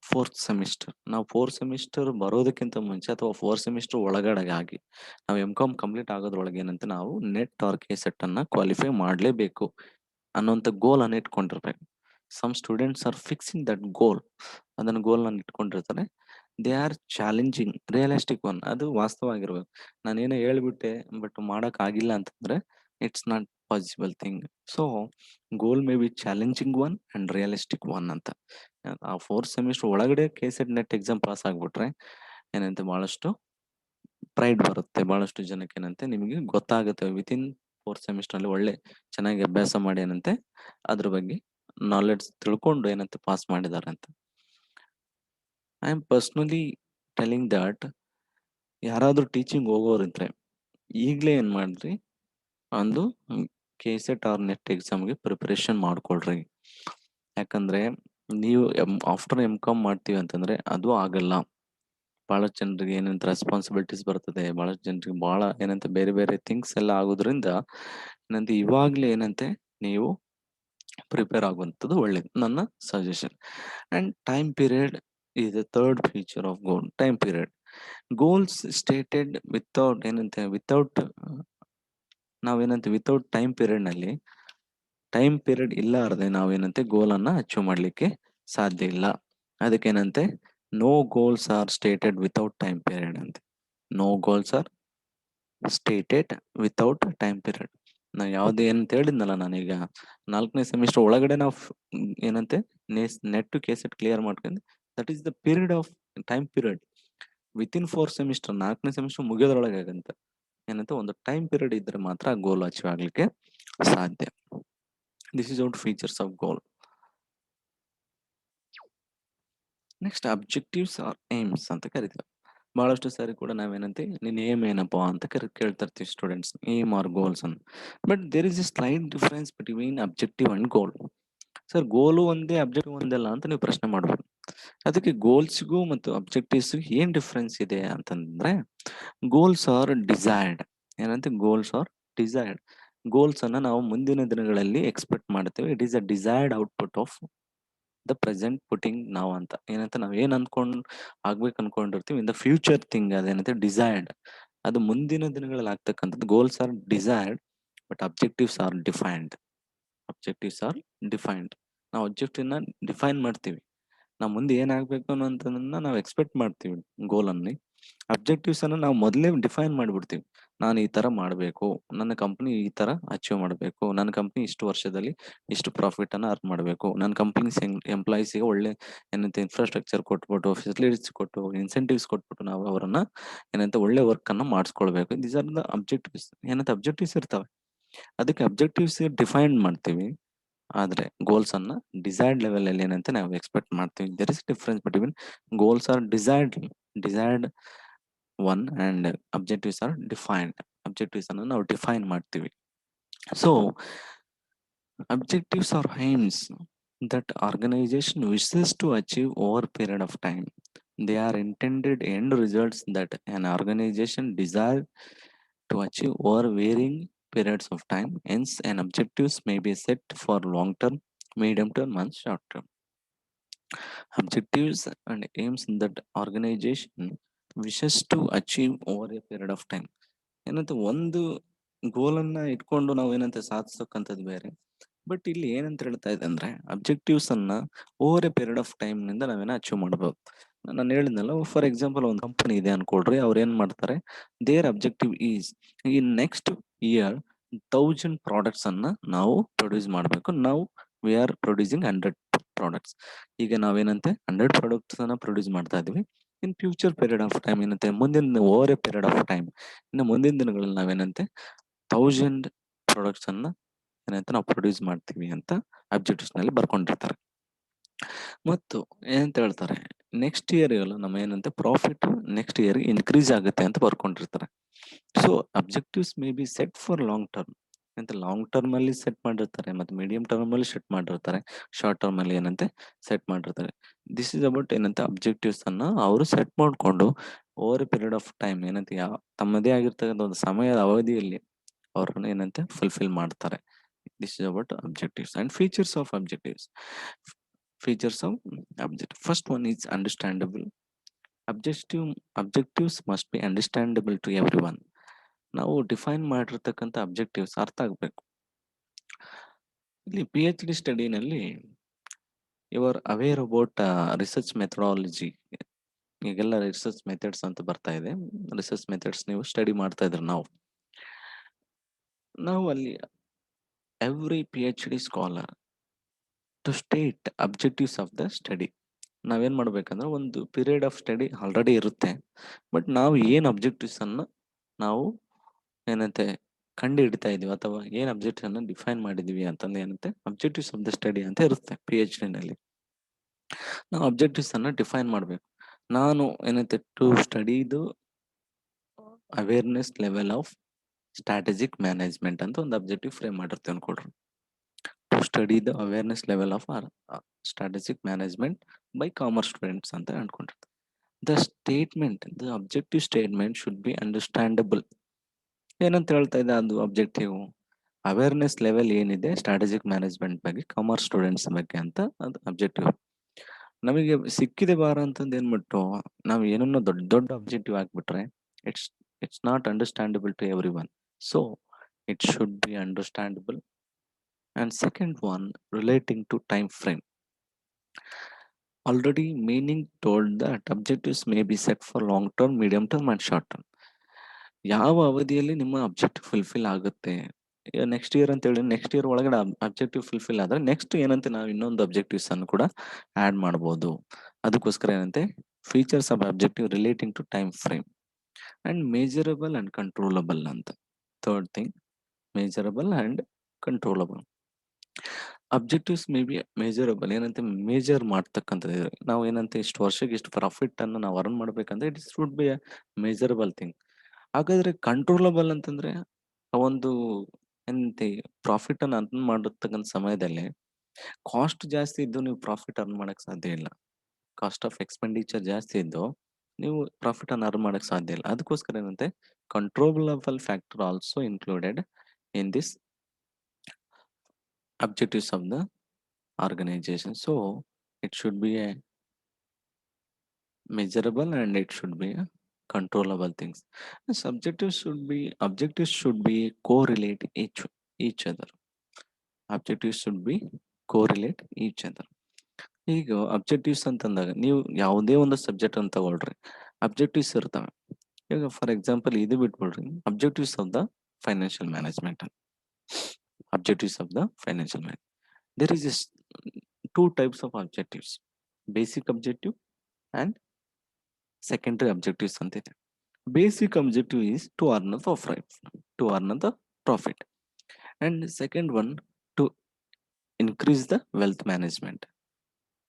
4th ಸೆಮಿಸ್ಟರ್, ನಾವು 4th ಸೆಮಿಸ್ಟರ್ ಬರೋದಕ್ಕಿಂತ ಮುಂಚೆ ಅಥವಾ 4th ಸೆಮಿಸ್ಟರ್ ಒಳಗಡೆ ಆಗಿ ನಾವು ಎಂ.ಕಾಮ್ ಕಂಪ್ಲೀಟ್ ಆಗೋದ್ರೊಳಗೆ ಏನಂತೆ ನಾವು ನೆಟ್ ಆರ್ ಕೆಸೆಟ್ ಅನ್ನ ಕ್ವಾಲಿಫೈ ಮಾಡಲೇಬೇಕು ಅನ್ನೋಂಥ ಗೋಲ್ ಅನ್ನ ಇಟ್ಕೊಂಡಿರ್ಬೇಕು. Some students are fixing that goal. ಅದನ್ನ ಗೋಲ್ ಅನ್ನು ಇಟ್ಕೊಂಡಿರ್ತಾರೆ. They are challenging realistic one. ಅದು ವಾಸ್ತವವಾಗಿರ್ಬೇಕು. ನಾನೇನೋ ಹೇಳ್ಬಿಟ್ಟೆ ಬಟ್ ಮಾಡಕ್ ಆಗಿಲ್ಲ ಅಂತಂದ್ರೆ it's not possible thing. So goal may be challenging one and realistic one ಅಂತ. ಆ 4th ಸೆಮಿಸ್ಟರ್ ಒಳಗಡೆ ಕೆಸೆಟ್ ನೆಟ್ ಎಕ್ಸಾಮ್ ಪಾಸ್ ಆಗ್ಬಿಟ್ರೆ ಏನಂತೆ ಬಹಳಷ್ಟು ಪ್ರೈಡ್ ಬರುತ್ತೆ. ಬಹಳಷ್ಟು ಜನಕ್ಕೆ ಏನಂತೆ ನಿಮಗೆ ಗೊತ್ತಾಗುತ್ತೆ ವಿತಿನ್ 4th ಸೆಮಿಸ್ಟರ್ ಅಲ್ಲಿ ಒಳ್ಳೆ ಚೆನ್ನಾಗಿ ಅಭ್ಯಾಸ ಮಾಡಿ ಏನಂತೆ ಅದ್ರ ಬಗ್ಗೆ ನಾಲೆಡ್ಜ್ ತಿಳ್ಕೊಂಡು ಏನಂತೆ ಪಾಸ್ ಮಾಡಿದ್ದಾರೆ ಅಂತ. I am personally telling that ಯಾರಾದ್ರೂ ಟೀಚಿಂಗ್ ಹೋಗೋರಿದ್ರೆ ಈಗಲೇ ಏನ್ ಮಾಡ್ರಿ, ಒಂದು ಕೆಸೆಟ್ ಆರ್ ನೆಟ್ ಎಕ್ಸಾಮ್ಗೆ ಪ್ರಿಪರೇಷನ್ ಮಾಡ್ಕೊಳ್ರಿ. ಯಾಕಂದ್ರೆ ನೀವು ಆಫ್ಟರ್ ಎಂ.ಕಾಮ್ ಮಾಡ್ತೀವಿ ಅಂತಂದ್ರೆ ಅದು ಆಗಲ್ಲ. ಬಹಳಷ್ಟು ಜನರಿಗೆ ಏನಂತ ರೆಸ್ಪಾನ್ಸಿಬಿಲಿಟೀಸ್ ಬರ್ತದೆ, ಬಹಳಷ್ಟು ಜನರಿಗೆ ಬಹಳ ಏನಂತ ಬೇರೆ ಬೇರೆ ಥಿಂಗ್ಸ್ ಎಲ್ಲ ಆಗೋದ್ರಿಂದ ಏನಂತ ಇವಾಗ್ಲೇ ಏನಂತೆ ನೀವು ಪ್ರಿಪೇರ್ ಆಗುವಂಥದ್ದು ಒಳ್ಳೇದು, ನನ್ನ suggestion. And time period is the third feature of goal. Time period. Goals stated without ಏನಂತೆ ವಿತೌಟ್ ಟೈಮ್ ಪೀರಿಯಡ್ ನಲ್ಲಿ, ಟೈಮ್ ಪೀರಿಯಡ್ ಇಲ್ಲಾರದೆ ನಾವೇನಂತೆ ಗೋಲ್ ಅನ್ನ ಅಚೀವ್ ಮಾಡ್ಲಿಕ್ಕೆ ಸಾಧ್ಯ ಇಲ್ಲ. ಅದಕ್ಕೇನಂತೆ no goals are stated without time period ಅಂತೆ. No goals are stated without time period. ನಾವು ಯಾವ್ದು ಏನಂತ ಹೇಳಿದ್ನಲ್ಲ ನಾನೀಗ 4ನೇ ಸೆಮಿಸ್ಟರ್ ಒಳಗಡೆ ನಾವು ಏನಂತೆ ನೆಟ್ ಕೆಸೆಟ್ ಕ್ಲಿಯರ್ ಮಾಡ್ಕೊಂಡು that is the period of time period. Within 4th semester 4ನೇ ಸೆಮಿಸ್ಟರ್ ಮುಗಿಯೋದ್ರೊಳಗೆ ಆಗಂತ ಏನಂತ ಒಂದು ಟೈಮ್ ಪೀರಿಯಡ್ ಇದ್ರೆ ಮಾತ್ರ ಗೋಲ್ ಅಚೀವ್ ಆಗ್ಲಿಕ್ಕೆ ಸಾಧ್ಯ. This is out features of goal. Next objectives are aims ಅಂತ ಕರಿತೀವಿ. ಬಹಳಷ್ಟು ಸಾರಿ ಕೂಡ ನಾವೇನಂತೆ ನಿನ್ನ ಏಮ್ ಏನಪ್ಪಾ ಅಂತ ಕೇಳ್ತಾ ಇರ್ತೀವಿ ಸ್ಟೂಡೆಂಟ್ಸ್, ಏಮ್ ಆರ್ ಗೋಲ್ಸ್ ಅಂತ. But there is a slight difference between objective and goal. Sir goal ಒಂದೇ ಅಬ್ಜೆಕ್ಟಿವ್ ಒಂದಲ್ಲ ಅಂತ ನೀವು ಪ್ರಶ್ನೆ ಮಾಡ್ಬೋದು. ಅದಕ್ಕೆ ಗೋಲ್ಸ್ಗೂ ಮತ್ತು ಅಬ್ಜೆಕ್ಟಿವ್ಸ್ಗೂ ಏನ್ ಡಿಫ್ರೆನ್ಸ್ ಇದೆ ಅಂತಂದ್ರೆ, ಗೋಲ್ಸ್ ಆರ್ ಡಿಸೈರ್ಡ್. ಏನಂತೆ ಗೋಲ್ಸ್ ಆರ್ ಡಿಸೈರ್ಡ್. ಗೋಲ್ಸ್ ಅನ್ನ ನಾವು ಮುಂದಿನ ದಿನಗಳಲ್ಲಿ ಎಕ್ಸ್ಪೆಕ್ಟ್ ಮಾಡ್ತೇವೆ. It is a desired output of the present putting ನಾವು ಅಂತ. ಏನಂತ ನಾವ್ ಏನ್ ಆಗ್ಬೇಕು ಅನ್ಕೊಂಡಿರ್ತೀವಿ ಇನ್ ದ ಫ್ಯೂಚರ್ ಥಿಂಗ್ ಅದೇನಂತೆ ಡಿಸೈರ್ಡ್. ಅದು ಮುಂದಿನ ದಿನಗಳಲ್ಲಿ ಆಗ್ತಕ್ಕಂಥದ್ದು. Goals are desired but objectives are defined. Objectives are defined. ನಾವು ಅಬ್ಜೆಕ್ಟಿವ್ ನ ಡಿಫೈನ್ ಮಾಡ್ತೀವಿ, ನಾವು ಮುಂದೆ ಏನಾಗ್ಬೇಕು ಅನ್ನೋದನ್ನ ನಾವು ಎಕ್ಸ್ಪೆಕ್ಟ್ ಮಾಡ್ತೀವಿ ಗೋಲ್ ಅನ್ನಿ. ಅಬ್ಜೆಕ್ಟಿವ್ಸ್ ಅನ್ನ ನಾವು ಮೊದಲೇ ಡಿಫೈನ್ ಮಾಡ್ಬಿಡ್ತೀವಿ. ನಾನು ಈ ತರ ಮಾಡಬೇಕು, ನನ್ನ ಕಂಪನಿ ಈ ತರ ಅಚೀವ್ ಮಾಡಬೇಕು, ನನ್ನ ಕಂಪನಿ ಇಷ್ಟು ವರ್ಷದಲ್ಲಿ ಇಷ್ಟು ಪ್ರಾಫಿಟ್ ಅನ್ನ ಅರ್ನ್ ಮಾಡಬೇಕು, ನನ್ನ ಕಂಪನಿ ಎಂಪ್ಲಾಯೀಸ್ಗೆ ಒಳ್ಳೆ ಏನಂತ ಇನ್ಫ್ರಾಸ್ಟ್ರಕ್ಚರ್ ಕೊಟ್ಬಿಟ್ಟು, ಫೆಸಿಲಿಟೀಸ್ ಕೊಟ್ಟು, ಇನ್ಸೆಂಟಿವ್ಸ್ ಕೊಟ್ಬಿಟ್ಟು ನಾವು ಅವರನ್ನ ಏನಂತ ಒಳ್ಳೆ ವರ್ಕ್ ಅನ್ನ ಮಾಡಿಸ್ಕೊಳ್ಬೇಕು. These are the objectives. ಏನಂತ ಅಬ್ಜೆಕ್ಟಿವ್ಸ್ ಇರ್ತವೆ, ಅದಕ್ಕೆ ಅಬ್ಜೆಕ್ಟಿವ್ಸ್ ಡಿಫೈನ್ ಮಾಡ್ತೀವಿ. ಆದ್ರೆ ಗೋಲ್ಸ್ ಅನ್ನ ಡಿಸೈರ್ಡ್ ಲೆವೆಲ್ ಅಲ್ಲಿ ಏನಂತ ನಾವು ಎಕ್ಸ್ಪೆಕ್ಟ್ ಮಾಡ್ತೀವಿ. There is difference between goals are desired one and objectives are defined. Objectives ಅನ್ನ ನಾವು ಡಿಫೈನ್ ಮಾಡ್ತೀವಿ. So objectives are aims that organization wishes to achieve over a period of time. They are intended end results that an organization desire to achieve over varying periods of time. Hence, an objectives may be set for long term, medium term, and short term. Objectives and aims that organization wishes to achieve over a period of time. ಏನಂತ ಒಂದು ಗೋಲ್ ಅನ್ನ ಇಟ್ಕೊಂಡು ನಾವು ಏನಂತ ಸಾಧಿಸ್ತಕ್ಕಂಥದ್ದು ಬೇರೆ. But ಇಲ್ಲಿ ಏನಂತ ಹೇಳ್ತಾ ಇದೆ ಅಂದ್ರೆ, ಅಬ್ಜೆಕ್ಟಿವ್ಸ್ ಅನ್ನ over a period of time ನಿಂದ ನಾವೇನ ಅಚೀವ್ ಮಾಡಬಹುದು. ನಾನು ಹೇಳಿದ್ನಲ್ಲ, ಫಾರ್ ಎಕ್ಸಾಂಪಲ್ ಒಂದು ಕಂಪನಿ ಇದೆ ಅನ್ಕೊಳ್ರಿ, ಅವ್ರು ಏನ್ ಮಾಡ್ತಾರೆ, their objective is in next year 1000 products ಅನ್ನ ನಾವು ಪ್ರೊಡ್ಯೂಸ್ ಮಾಡಬೇಕು. ನಾವು ವಿ ಆರ್ ಪ್ರೊಡ್ಯೂಸಿಂಗ್ 100 ಪ್ರಾಡಕ್ಟ್ಸ್. ಈಗ ನಾವೇನಂತೆ 100 ಪ್ರಾಡಕ್ಟ್ಸ್ ಅನ್ನ ಪ್ರೊಡ್ಯೂಸ್ ಮಾಡ್ತಾ ಇದೀವಿ. In future period of time ಏನಂತೆ, ಮುಂದಿನ over a period of time, ಇನ್ನು ಮುಂದಿನ ದಿನಗಳಲ್ಲಿ ನಾವೇನಂತೆ 1000 ಪ್ರಾಡಕ್ಟ್ಸ್ ಅನ್ನ ಏನಂತ ನಾವು ಪ್ರೊಡ್ಯೂಸ್ ಮಾಡ್ತೀವಿ ಅಂತ ಅಬ್ಜೆಕ್ಟಿವ್ಸ್ ನಲ್ಲಿ ಬರ್ಕೊಂಡಿರ್ತಾರೆ. ಮತ್ತು ಏನಂತ ಹೇಳ್ತಾರೆ, ನೆಕ್ಸ್ಟ್ ಇಯರ್ ನಮ್ಮ ಏನಂತೆ ಪ್ರಾಫಿಟ್ ನೆಕ್ಸ್ಟ್ ಇಯರ್ ಇನ್ಕ್ರೀಸ್ ಆಗುತ್ತೆ ಅಂತ ಬರ್ಕೊಂಡಿರ್ತಾರೆ. So objectives may be set for long term ಅಂತ ಲಾಂಗ್ ಟರ್ಮ್ ಅಲ್ಲಿ ಸೆಟ್ ಮಾಡಿರ್ತಾರೆ, ಮತ್ತೆ ಮೀಡಿಯಂ ಟರ್ಮ್ ಅಲ್ಲಿ ಸೆಟ್ ಮಾಡಿರ್ತಾರೆ, ಶಾರ್ಟ್ ಟರ್ಮ್ ಅಲ್ಲಿ ಏನಂತೆ ಸೆಟ್ ಮಾಡಿರ್ತಾರೆ. ದಿಸ್ ಇಸ್ ಅಬೌಟ್ ಏನಂತೆ ಅಬ್ಜೆಕ್ಟಿವ್ಸ್ ಅನ್ನ ಅವರು ಸೆಟ್ ಮಾಡ್ಕೊಂಡು over a period of time ಏನಂತೆ ತಮ್ಮದೇ ಆಗಿರ್ತಕ್ಕಂಥ ಒಂದು ಸಮಯದ ಅವಧಿಯಲ್ಲಿ ಅವ್ರನ್ನ ಏನಂತೆ ಫುಲ್ಫಿಲ್ ಮಾಡ್ತಾರೆ. This is about objectives and features of objectives. Features of objective, first one is understandable. Objectives must be understandable to everyone. ನಾವು ಡಿಫೈನ್ ಮಾಡಿರ್ತಕ್ಕಂಥ ಅಬ್ಜೆಕ್ಟಿವ್ಸ್ ಅರ್ಥ ಆಗ್ಬೇಕು. ಇಲ್ಲಿ PhD ಸ್ಟಡಿನಲ್ಲಿ your aware about research methodology. ಈಗೆಲ್ಲ research methods ಅಂತ ಬರ್ತಾ ಇದೆ. ರಿಸರ್ಚ್ ಮೆಥಡ್ಸ್ ನೀವು ಸ್ಟಡಿ ಮಾಡ್ತಾ ಇದ್ರಿ. ನಾವು ಅಲ್ಲಿ every PhD scholar to state objectives of the study. ನಾವೇನ್ ಮಾಡ್ಬೇಕಂದ್ರೆ ಒಂದು ಪೀರಿಯಡ್ ಆಫ್ ಸ್ಟಡಿ ಆಲ್ರೆಡಿ ಇರುತ್ತೆ, ಬಟ್ ನಾವು ಏನ್ ಅಬ್ಜೆಕ್ಟಿವ್ಸ್ ಅನ್ನ ನಾವು ಏನಂತೆ ಕಂಡು ಹಿಡಿತಾ ಇದೀವಿ ಅಥವಾ ಏನ್ ಅಬ್ಜೆಕ್ಟಿವ್ ಅನ್ನ ಡಿಫೈನ್ ಮಾಡಿದೀವಿ ಅಂತಂದ್ರೆ ಏನಂತೆ ಅಬ್ಜೆಕ್ಟಿವ್ಸ್ ಆಫ್ ದ ಸ್ಟಡಿ ಅಂತ ಇರುತ್ತೆ. PhD ನಲ್ಲಿ ನಾವು ಅಬ್ಜೆಕ್ಟಿವ್ಸ್ ಅನ್ನ ಡಿಫೈನ್ ಮಾಡ್ಬೇಕು. ನಾನು ಏನಂತೆ to study the awareness level of strategic management ಅಂತ ಒಂದು ಅಬ್ಜೆಕ್ಟಿವ್ ಫ್ರೇಮ್ ಮಾಡಿರ್ತೇವೆ ಅನ್ಕೊಡ್ರಿ. To study the awareness level of strategic management by commerce students ಅಂತ ಅನ್ಕೊಂಡಿರ್ತಾರೆ. The objective statement should be understandable. ಏನಂತ ಹೇಳ್ತಾ ಇದೆ ಅದು ಅಬ್ಜೆಕ್ಟಿವ್? ಅವೇರ್ನೆಸ್ ಲೆವೆಲ್ ಏನಿದೆ ಸ್ಟ್ರಾಟಜಿಕ್ ಮ್ಯಾನೇಜ್ಮೆಂಟ್ ಬಗ್ಗೆ, ಕಾಮರ್ಸ್ ಸ್ಟೂಡೆಂಟ್ಸ್ ಬಗ್ಗೆ ಅಂತ ಅದು ಅಬ್ಜೆಕ್ಟಿವ್. ನಮಗೆ ಸಿಕ್ಕಿದೆ ಬಾರ ಅಂತಂದು ಏನ್ಬಿಟ್ಟು ನಾವು ಏನನ್ನೋ ದೊಡ್ಡ ದೊಡ್ಡ ಅಬ್ಜೆಕ್ಟಿವ್ ಹಾಕ್ಬಿಟ್ರೆ it's not understandable to everyone. So it should be understandable. And second one, relating to time frame. Already meaning told that objectives may be set for long term, medium term and short term. ಯಾವ ಅವಧಿಯಲ್ಲಿ ನಿಮ್ಮ objective fulfil ಆಗುತ್ತೆ, next year ಅಂತ ಹೇಳಿ next year ಒಳಗಡೆ objective fulfil ಆದ್ರೆ next ಏನಂತೆ ನಾವು ಇನ್ನೊಂದು ಅಬ್ಜೆಕ್ಟಿವ್ಸ್ ಅನ್ನು ಕೂಡ ಆಡ್ ಮಾಡ್ಬೋದು. ಅದಕ್ಕೋಸ್ಕರ ಏನಂತೆ features of objective relating to time frame and measurable and controllable ಅಂತ. Third thing, measurable and controllable. Objectives may be measurable, ಏನಂತೆ ಮೇಜರ್ ಮಾಡ್ತಕ್ಕಂಥದ್ದು. ನಾವು ಏನಂತೆ ಇಷ್ಟು ವರ್ಷಕ್ಕೆ ಇಷ್ಟು ಪ್ರಾಫಿಟ್ ಅನ್ನು ನಾವು ಅರ್ನ್ ಮಾಡ್ಬೇಕಂದ್ರೆ it should be a measurable thing. ಹಾಗಾದ್ರೆ ಕಂಟ್ರೋಲಬಲ್ ಅಂತಂದ್ರೆ ಒಂದು ಏನಂತೆ ಪ್ರಾಫಿಟ್ ಅನ್ನು ಅರ್ನ್ ಮಾಡಿರ್ತಕ್ಕಂಥ ಸಮಯದಲ್ಲಿ ಕಾಸ್ಟ್ ಜಾಸ್ತಿ ಇದ್ದು ನೀವು ಪ್ರಾಫಿಟ್ ಅರ್ನ್ ಮಾಡಕ್ ಸಾಧ್ಯ ಇಲ್ಲ. ಕಾಸ್ಟ್ ಆಫ್ ಎಕ್ಸ್ಪೆಂಡಿಚರ್ ಜಾಸ್ತಿ ಇದ್ದು ನೀವು ಪ್ರಾಫಿಟ್ ಅನ್ನು ಅರ್ನ್ ಮಾಡಕ್ ಸಾಧ್ಯ ಇಲ್ಲ. ಅದಕ್ಕೋಸ್ಕರ ಏನಂತೆ controllable factor also included in this objectives of the organization. So it should be a measurable and it should be a controllable things. As objectives should be correlate each other. Objectives should be correlate each other. ಈಗ objectives ಅಂತಂದಾಗ ನೀವು ಯಾವುದೇ ಒಂದು subject ಅಂತ ತಗೊಳ್ರಿ, objectives ಇರ್ತವೆ. ಈಗ for example ಇದು ಬಿಟ್ಬಿಡ್ರಿ, objectives of the financial management. Objectives of the financial management. There is two types of objectives, basic objective and secondary objectives ಅಂತಿದೆ. Basic objective is to earn the profit, and second one to increase the wealth management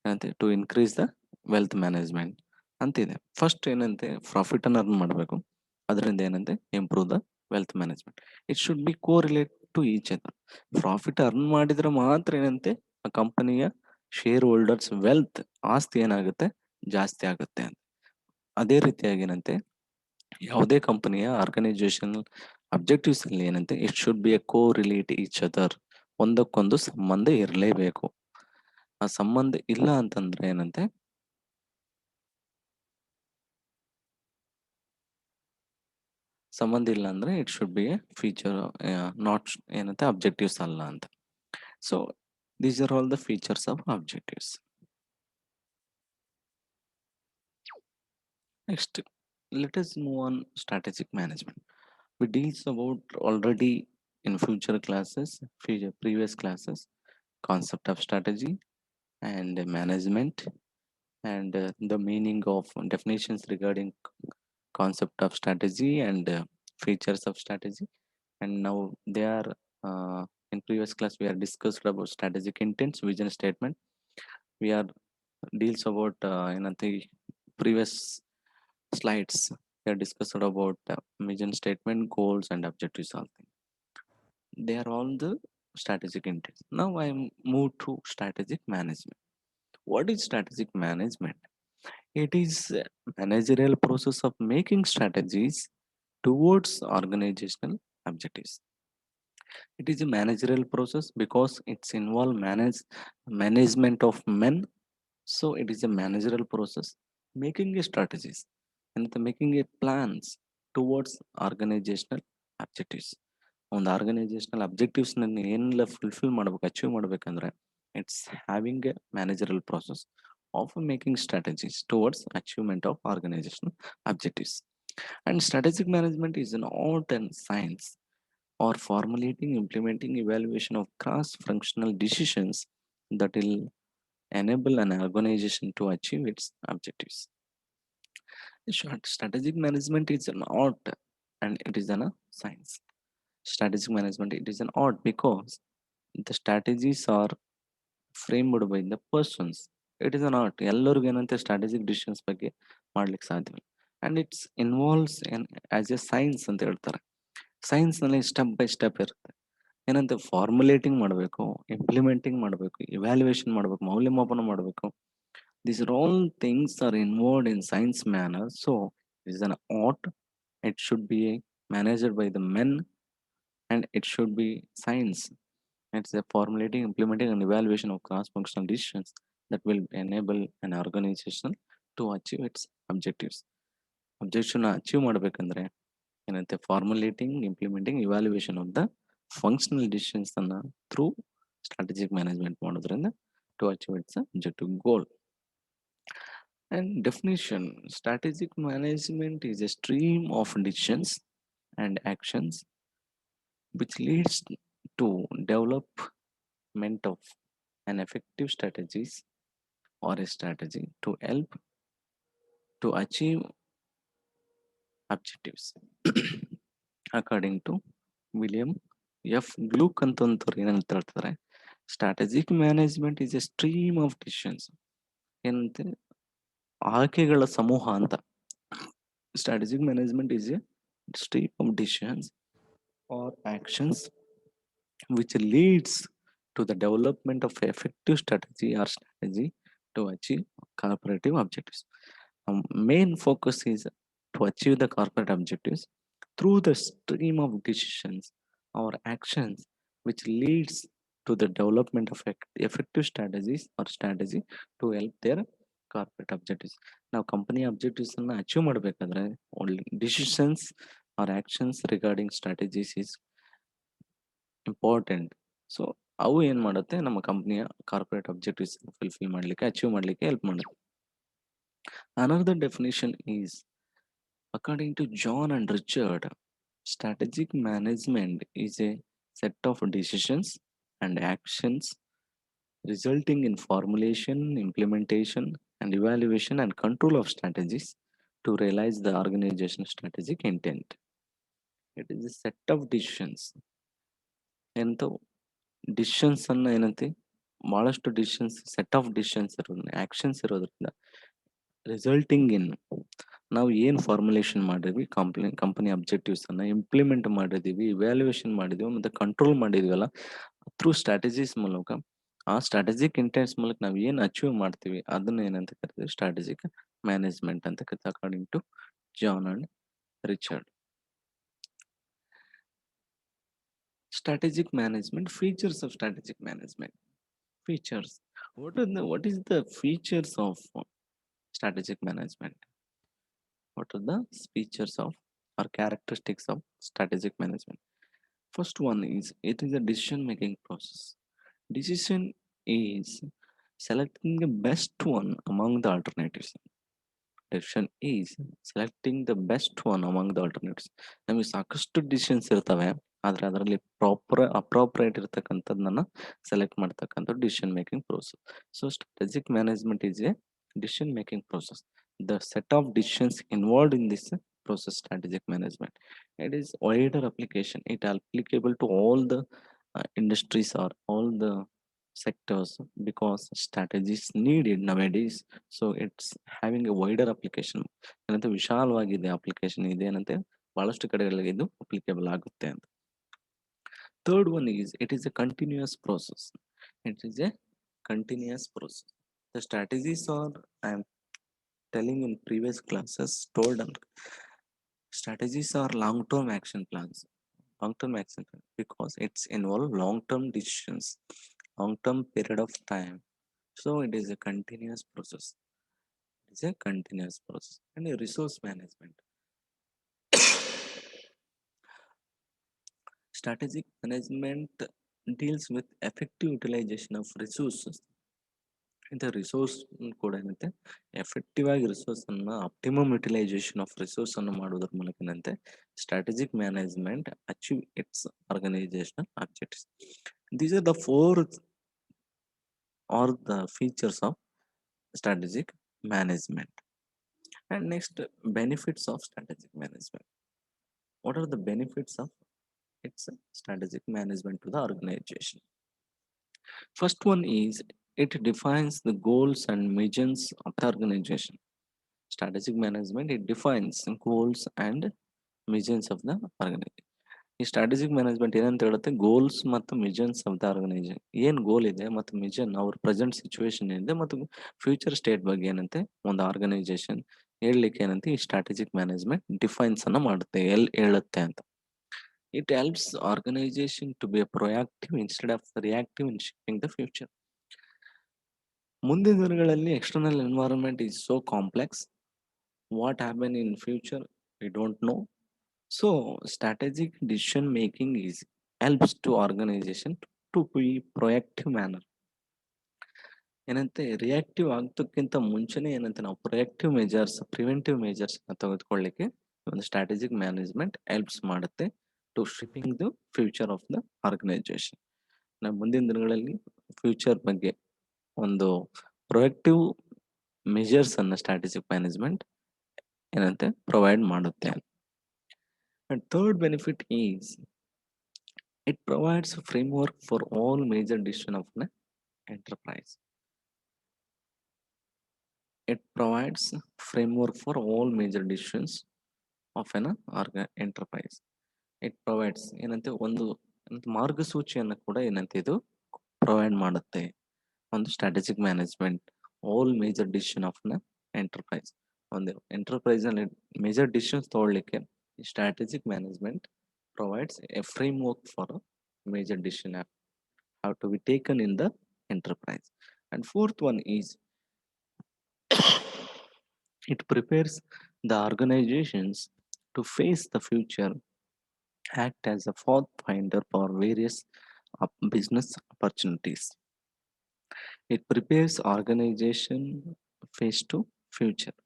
ಅಂತೆ, to increase the wealth management ಅಂತಿದೆ. First ಏನಂತೆ profit ಅನ್ನು earn ಮಾಡಬೇಕು, ಅದರಿಂದ ಏನಂತೆ improve the wealth management. It should be correlate to each other. Profit earn ಮಾಡಿದ್ರೆ ಮಾತ್ರ ಏನಂತೆ ಆ ಕಂಪನಿಯ ಶೇರ್ ಹೋಲ್ಡರ್ಸ್ ವೆಲ್ತ್, ಆಸ್ತಿ ಏನಾಗುತ್ತೆ ಜಾಸ್ತಿ ಆಗುತ್ತೆ ಅಂತ. ಅದೇ ರೀತಿಯಾಗಿ ಏನಂತೆ ಯಾವುದೇ ಕಂಪನಿಯ ಆರ್ಗನೈಸೇಷನ್ ಅಬ್ಜೆಕ್ಟಿವ್ಸ್ ಅಲ್ಲಿ ಏನಂತೆ it should be A correlate each other. ಒಂದಕ್ಕೊಂದು ಸಂಬಂಧ ಇರಲೇಬೇಕು. ಆ ಸಂಬಂಧ ಇಲ್ಲ ಅಂತಂದ್ರೆ ಏನಂತೆ ಸಂಬಂಧ ಇಲ್ಲ ಅಂದ್ರೆ it should be A feature, not ಏನಂತೆ ಅಬ್ಜೆಕ್ಟಿವ್ಸ್ ಅಲ್ಲ ಅಂತ. So these are all the features of objectives. Next, let us move on strategic management. We deals about already in future classes, previous classes, concept of strategy and management, and the meaning of definitions regarding concept of strategy and features of strategy. And now they are in previous class we are discussed about strategic intents, vision statement. We are deals about the previous slides. We are discussed about vision statement, goals, and objectives. All things. They are all the strategic intents. Now I move to strategic management. What is strategic management? It is a managerial process of making strategies towards organizational objectives. It is a managerial process because it's involve management of men. So it is a managerial process making a strategies and making a plans towards organizational objectives. ಒಂದು organisational objectives ಏನೆಲ್ಲ fulfil ಮಾಡ್ಬೇಕು, achieve ಮಾಡ್ಬೇಕಂದ್ರೆ it's having A managerial process of making strategies towards achievement of organizational objectives. And strategic management is an art and science or formulating, implementing, evaluation of cross-functional decisions that will enable an organization to achieve its objectives. In short, strategic management is an art and it is a science. Strategic management, it is an art because the strategies are framed by the persons. It is an art. ಎಲ್ಲರಿಗೂ ಏನಂತೆ strategic decisions ಬಗ್ಗೆ ಮಾಡ್ಲಿಕ್ಕೆ ಸಾಧ್ಯವಿಲ್ಲ. And it's involves in as A science ಅಂತ ಹೇಳ್ತಾರೆ. Science ನಲ್ಲಿ step by step ಇರುತ್ತೆ. ಏನಂತೆ ಫಾರ್ಮುಲೇಟಿಂಗ್ ಮಾಡಬೇಕು, ಇಂಪ್ಲಿಮೆಂಟಿಂಗ್ ಮಾಡಬೇಕು, ಇವ್ಯಾಲ್ಯೂಯೇಷನ್ ಮಾಡಬೇಕು, ಮೌಲ್ಯಮಾಪನ ಮಾಡಬೇಕು. These are all things are involved in science manner. So it is an art. It should be managed by the men and it should be science. It's a formulating, implementing, and evaluation of cross-functional decisions that will enable an organization to achieve its objectives. Objection achieve ಮಾಡಬೇಕಂದ್ರೆ ಏನಂತೆ formulating, implementing, evaluation of the functional decisions ಅನ್ನ through strategic management ಮಾಡೋದ್ರಿಂದ to achieve its objective goal. And definition: strategic management is a stream of decisions and actions which leads to development of an effective strategies or a strategy to help to achieve objectives. According to William F. Gluck ಅಂತಂತವ್ರು ಏನಂತ ಹೇಳ್ತಾರೆ, strategic management is A stream of decisions. ಏನಂತೆ ಆಯ್ಕೆಗಳ ಸಮೂಹ ಅಂತ. Strategic management is A stream of decisions or actions which leads to the development of effective strategy or strategy to achieve corporative objectives. Main focus is to achieve the corporate objectives through the stream of decisions or actions which leads to the development of effective strategies or strategy to help their corporate objectives. Now company objectives ಅನ್ನ achieve ಮಾಡಬೇಕಾದ್ರೆ only decisions or actions regarding strategies is important. So ಅವು ಏನ್ ಮಾಡುತ್ತೆ, ನಮ್ಮ ಕಂಪನಿಯ corporate objectives fulfil ಮಾಡ್ಲಿಕ್ಕೆ, achieve ಮಾಡ್ಲಿಕ್ಕೆ help ಮಾಡುತ್ತೆ. Another definition is, according to John and Richard, strategic management is a set of decisions and actions resulting in formulation, implementation, and evaluation and control of strategies to realize the organization's strategic intent. It is a set of decisions. ಎಂತ decisions ಅನ್ನ ಏನಂತೆ ಬಹಳಷ್ಟು decisions, set of decisions ಇರೋದ್ರಿಂದ, actions ಇರೋದ್ರಿಂದ resulting in ನಾವು ಏನು formulation ಮಾಡಿದ್ವಿ, company objectives ಅನ್ನ ಇಂಪ್ಲಿಮೆಂಟ್ ಮಾಡಿದೀವಿ, ಇವ್ಯಾಲ್ಯೂಯೇಷನ್ ಮಾಡಿದೀವಿ ಮತ್ತೆ ಕಂಟ್ರೋಲ್ ಮಾಡಿದೀವಲ್ಲ, ಥ್ರೂ ಸ್ಟ್ರಾಟಜೀಸ್ ಮೂಲಕ, ಆ ಸ್ಟ್ರಾಟಜಿಕ್ ಇಂಟೆನ್ಸ್ ಮೂಲಕ ನಾವು ಏನು ಅಚೀವ್ ಮಾಡ್ತೀವಿ ಅದನ್ನ ಏನಂತ ಕರಿತೀವಿ, ಸ್ಟ್ರಾಟಜಿಕ್ ಮ್ಯಾನೇಜ್ಮೆಂಟ್ ಅಂತ ಕರಿತೀವಿ, according to John and Richard. Strategic management, features of strategic management. Features. What is the features of strategic management? What are the features of or characteristics of strategic management? First one is, it is a decision making process. Decision is selecting the best one among the alternatives. Decision is selecting the best one among the alternatives. ನಮಗೆ ಸಾಕಷ್ಟು decisions ಇರ್ತವೆ, ಆದ್ರೆ ಅದರಲ್ಲಿ appropriate ಇರ್ತಕ್ಕಂಥದ್ದನ್ನ select ಮಾಡ್ತಕ್ಕಂಥ decision making process. So strategic management is A decision making process. The set of decisions involved in this process, strategic management, it is wider application. It applicable to all the industries or all the sectors because strategies needed nowadays. So it's having a wider application. ಏನಂತೆ ವಿಶಾಲವಾಗಿದೆ application ಇದೆ ಏನಂತೆ ಬಹಳಷ್ಟು ಕಡೆಗಳಿಗೆ ಇದು applicable ಆಗುತ್ತೆ ಅಂತ. Third one is it is a continuous process. It is a continuous process. The strategies are, I am telling in previous classes, told on strategies are long-term action plans. Long-term action plan because it's involve long-term decisions, long-term period of time. So it is a continuous process. It's a continuous process. And a resource management. Strategic management deals with effective utilization of resources. The resource ಕೂಡ ಏನಂತೆ effective ಆಗಿ resource ಅನ್ನ optimum utilisation of resource ಅನ್ನು ಮಾಡೋದ್ರ ಮೂಲಕ ಏನಂತೆ strategic management achieve its organisational objects. These are the four are the features of strategic management. And next, benefits of strategic management. What are the benefits of its strategic management to the organization? First one is it defines the goals and missions of the organization. Strategic management, it defines goals and missions of the organization. ಈ strategic management ಏನಂತ ಹೇಳುತ್ತೆ, goals ಮತ್ತು missions of the organisation. ಏನ್ ಗೋಲ್ ಇದೆ ಮತ್ತು mission ಅವ್ರ present situation ಇದೆ ಮತ್ತು ಫ್ಯೂಚರ್ ಸ್ಟೇಟ್ ಬಗ್ಗೆ ಏನಂತೆ ಒಂದು ಆರ್ಗನೈಸೇಷನ್ ಹೇಳಲಿಕ್ಕೆ ಏನಂತೆ ಈ ಸ್ಟ್ರಾಟಜಿಕ್ ಮ್ಯಾನೇಜ್ಮೆಂಟ್ ಡಿಫೈನ್ಸ್ ಅನ್ನ ಮಾಡುತ್ತೆ, ಹೇಳುತ್ತೆ ಅಂತ. It helps organisation to be proactive instead of reactive in shaping the future. ಮುಂದಿನ ದಿನಗಳಲ್ಲಿ external environment is so complex. What happen in future we don't know. So strategic decision making is helps to organization to be proactive manner. ಏನಂತೆ reactive ಆಗ್ತಕ್ಕಿಂತ ಮುಂಚೆನೆ ಏನಂತೆ ನಾವು proactive measures, preventive measures ತೆಗೆದುಕೊಳ್ಳಿಕ್ಕೆ ಒಂದು strategic management helps ಮಾಡುತ್ತೆ to shaping the future of the organisation. ನಾವು ಮುಂದಿನ ದಿನಗಳಲ್ಲಿ ಫ್ಯೂಚರ್ ಬಗ್ಗೆ ಒಂದು ಪ್ರೊಯಾಕ್ಟಿವ್ ಮೆಜರ್ಸ್ ಅನ್ನ ಸ್ಟ್ರಾಟಜಿಕ್ ಮ್ಯಾನೇಜ್ಮೆಂಟ್ ಏನಂತೆ ಪ್ರೊವೈಡ್ ಮಾಡುತ್ತೆ. And third benefit is it provides a framework for all major decisions of an enterprise. It provides framework for all major decisions of an enterprise. It provides ಏನಂತೆ ಒಂದು ಮಾರ್ಗಸೂಚಿಯನ್ನು ಕೂಡ ಏನಂತೆ ಇದು provide ಮಾಡುತ್ತೆ ಒಂದು strategic management all major decision of ನ enterprise. ಒಂದು ಎಂಟರ್ಪ್ರೈಸ್ ಅಲ್ಲಿ ಮೇಜರ್ ಡಿಸಿಷನ್ಸ್ ತಗೊಳ್ಳಿಕ್ಕೆ strategic management provides a framework for a major decision how to be taken in the enterprise. And fourth one is it prepares the organizations to face the future, act as a pathfinder for various business opportunities. It prepares organization face to future.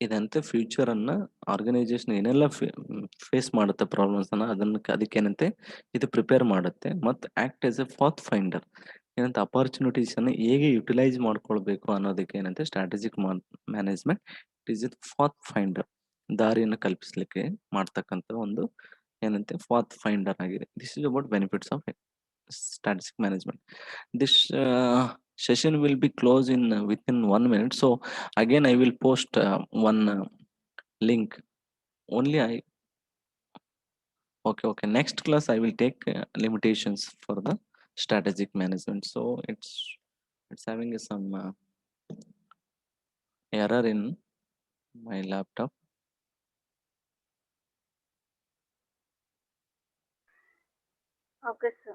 ಇದಂತೆ future ಅನ್ನ organization ಏನೆಲ್ಲ face ಮಾಡುತ್ತೆ problems ಅನ್ನ ಅದಕ್ಕೇನಂತೆ ಇದು prepare ಮಾಡುತ್ತೆ. ಮತ್ತು act as a path finder, ಏನಂತ ಅಪರ್ಚುನಿಟೀಸ್ ಅನ್ನ ಹೇಗೆ ಯುಟಿಲೈಸ್ ಮಾಡ್ಕೊಳ್ಬೇಕು ಅನ್ನೋದಕ್ಕೆ ಏನಂತೆ strategic management it is a path finder, ದಾರಿಯನ್ನು ಕಲ್ಪಿಸ್ಲಿಕ್ಕೆ ಮಾಡ್ತಕ್ಕಂಥ ಒಂದು ಏನಂತೆ ಪಾತ್ ಫೈಂಡರ್ ಆಗಿದೆ. This is about benefits of strategic management. This session will be closed in within 1 minute. So again I will post one link. Only okay. Next class I will take limitations for the strategic management. So it's having some error in my laptop. Okay, sir.